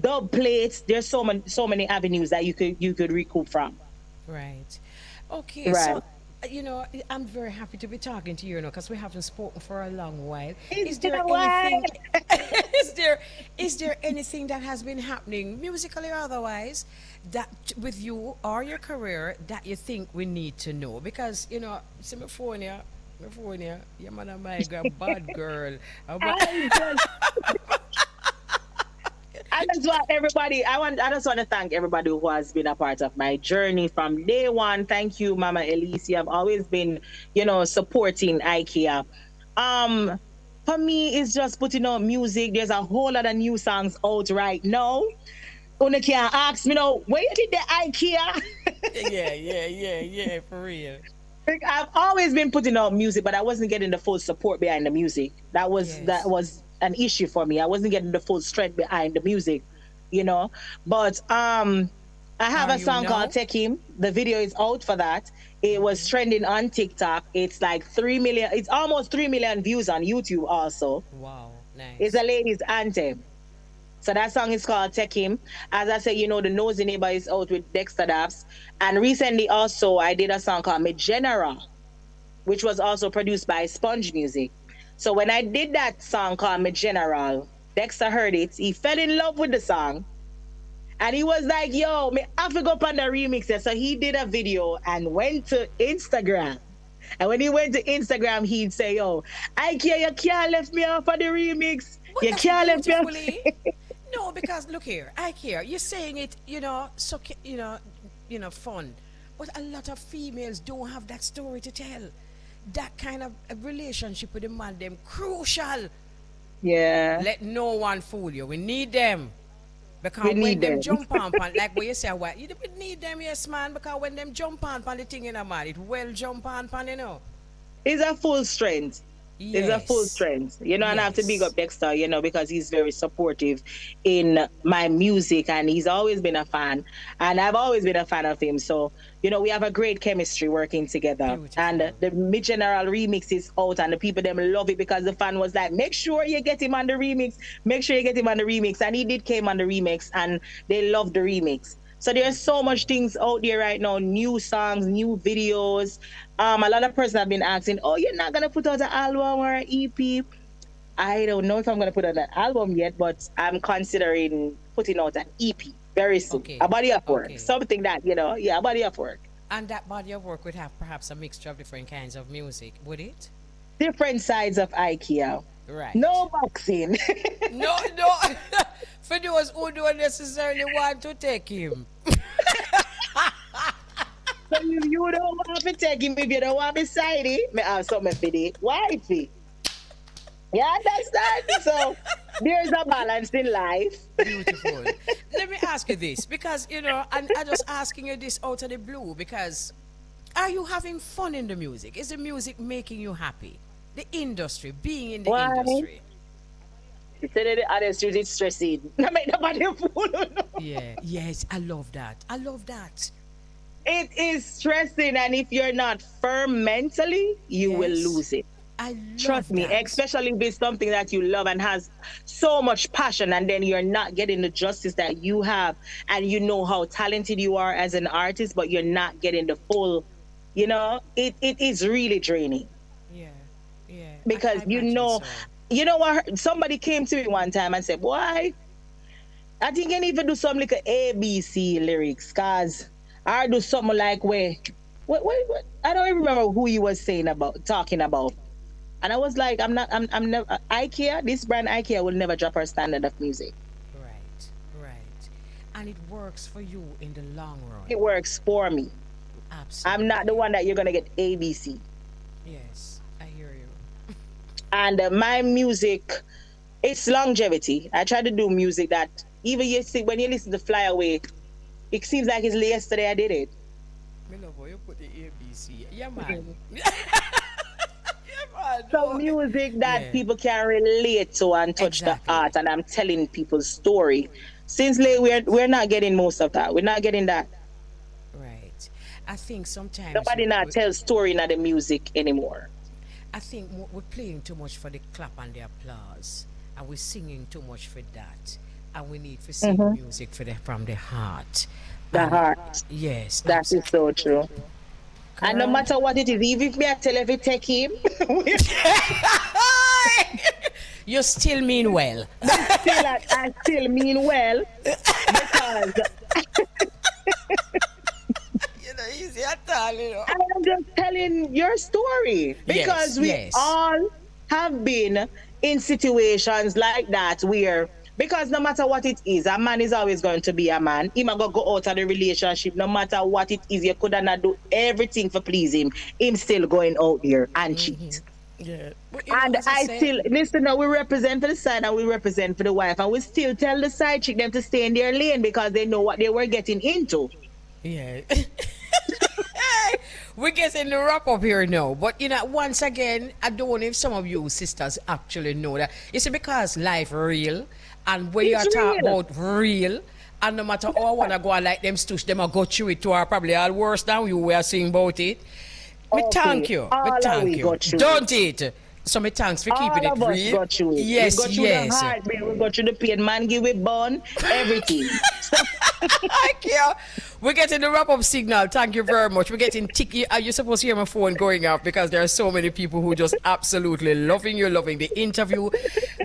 dub plates. There's so many avenues that you could recoup from. right? Okay, Right. so you know, I'm very happy to be talking to you, because we haven't spoken for a long while. It's Is there been a while. anything? is there anything that has been happening, musically or otherwise, that with you or your career that you think we need to know? Because see my phone here, your man and my girl, bad girl. I just want everybody. I just want to thank everybody who has been a part of my journey from day one. Thank you, Mama Elise. You have always been, supporting IKEA. For me, it's just putting out music. There's a whole lot of new songs out right now. Una can ask me now, where you did the IKEA? yeah, for real. I've always been putting out music, but I wasn't getting the full support behind the music. That was an issue for me. I wasn't getting the full strength behind the music, But I have Are a you song now? called Take Him. The video is out for that. It was trending on TikTok. It's like 3 million. It's almost 3 million views on YouTube also. Wow, nice. It's a ladies' anthem. So that song is called Take Him. As I said, the Nosy Neighbor is out with Dexter Daps. And recently also I did a song called Me General, which was also produced by Sponge Music. So when I did that song called Me General, Dexter heard it. He fell in love with the song. And he was like, yo, me have to go up on the remix. So he did a video and went to Instagram. And when he went to Instagram, he'd say, yo, IKEA, you can't left me off of the remix. But You that's can't left me off. beautifully. No, because look here, you're saying it, so fun. But a lot of females don't have that story to tell. That kind of a relationship with the man, them crucial. Yeah. Let no one fool you. We need them. Because We when need them them. jump on, like what you say, what you don't need them, yes, man. Because when them jump on the thing in a man, it well jump on, you know. It's a full strength. It's a full Yes. strength, and I have to big Yes. up Dexter, because he's very supportive in my music, and he's always been a fan, and I've always been a fan of him. So, we have a great chemistry working together. Beautiful. And the Mid General remix is out, and the people them love it because the fan was like, make sure you get him on the remix, make sure you get him on the remix, and he did came on the remix, and they loved the remix. So there's so much things out there right now, new songs, new videos. A lot of persons have been asking, oh, you're not going to put out an album or an EP? I don't know if I'm going to put out an album yet, but I'm considering putting out an EP very soon. Okay. A body of work. Okay. Something that, a body of work. And that body of work would have perhaps a mixture of different kinds of music, would it? Different sides of IKEA. Right. No boxing. No. For those who don't necessarily want to take him. So if you don't want to take him, if you don't want beside it, me have something for the wifey. You understand? So there's a balance in life. Beautiful. Let me ask you this, because, and I'm just asking you this out of the blue, because are you having fun in the music? Is the music making you happy? The industry, being in the Why? industry. He said it on the street, it's stressing. I make nobody a fool. Yeah. Yes, I love that. I love that. It is stressing, and if you're not firm mentally, you will Yes. lose it. I love Trust me, that. especially if it's something that you love and has so much passion, and then you're not getting the justice that you have, and you know how talented you are as an artist, but you're not getting the full, it is really draining. Yeah. Because I imagine so. you know what? Somebody came to me one time and said, "Boy, I think you need to do some like ABC lyrics, cause I do something like what? I don't even remember who he was talking about." And I was like, I'm never IKEA. This brand IKEA will never drop our standard of music. Right. And it works for you in the long run. It works for me. Absolutely. I'm not the one that you're gonna get ABC. Yes, I hear you. And my music, it's longevity. I try to do music that even when you listen to Fly Away, it seems like it's yesterday I did it. Me love how you put the ABC. Yeah, man. Yeah, man. So music that people can relate to and touch Exactly. the art, and I'm telling people's story. Since late, we're not getting most of that. We're not getting that. Right. I think sometimes Nobody not tell story in the music anymore. I think we're playing too much for the clap and the applause, and we're singing too much for that, and we need to sing music from the heart. The And- heart. Yes, That is so true. And no Correct. matter what it is, even if me I tell if it take him, You still mean well. I still mean well because Easy at all, I'm just telling your story because we all have been in situations like that where, because no matter what it is, a man is always going to be a man. He might go out of the relationship, no matter what it is. You could not do everything for please him. Him still going out there and cheat. Yeah. And I still listen. Now we represent for the side and we represent for the wife, and we still tell the side chick them to stay in their lane because they know what they were getting into. Yeah. We're getting the wrap up here now. But once again, I don't know if some of you sisters actually know that. You see, because life real, and when you are It's talking real. about real, and no matter how I wanna go and like them stoosh, them a go through it to are probably all worse than you were saying about it. Me Okay, thank you. all Me of thank we you. go through Don't it? So me thanks for keeping All it of us real. go through it. Yes, we go through yes. the heartbreak, we go through the pain, man give it bun, everything. Thank you. We're getting the wrap-up signal. Thank you very much. We're getting ticky. Are you supposed to hear my phone going off because there are so many people who just absolutely loving you, loving the interview.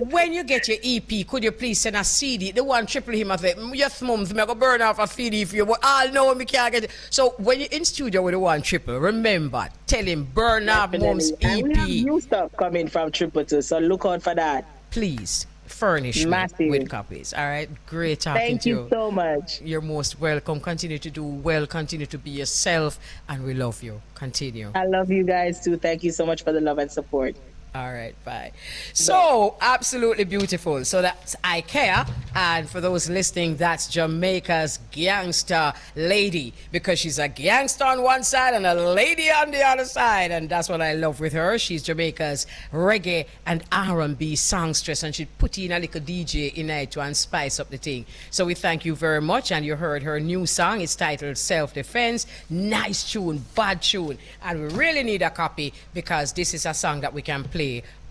When you get your EP, could you please send a CD? The one triple him, I say, yes, mums, I'm going to burn off a CD for you, but I'll know me can't get it. So when you're in studio with the one triple, remember, tell him, burn off mums And we have EP. new stuff coming from Triple Two, so look out for that. Please furnish Massive. me with copies. All right? Great talking Thank to you so much. You're most welcome. Continue to do well. Continue to be yourself. And we love you. Continue. I love you guys too. Thank you so much for the love and support. All right, bye. So, absolutely beautiful. So that's IKEA. And for those listening, that's Jamaica's gangster lady, because she's a gangster on one side and a lady on the other side. And that's what I love with her. She's Jamaica's reggae and R&B songstress, and she put in a little DJ in it to spice up the thing. So we thank you very much. And you heard her new song. It's titled Self-Defense. Nice tune, bad tune. And we really need a copy, because this is a song that we can play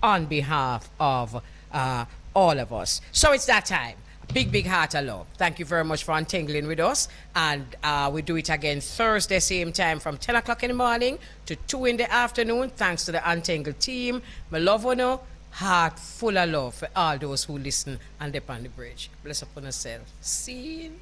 on behalf of all of us. So it's that time. Big heart of love. Thank you very much for untangling with us. And we do it again Thursday, same time, from 10 o'clock in the morning to 2 in the afternoon. Thanks to the Untengle team. My love you know, heart full of love for all those who listen and dip on the bridge. Bless upon yourself. See you.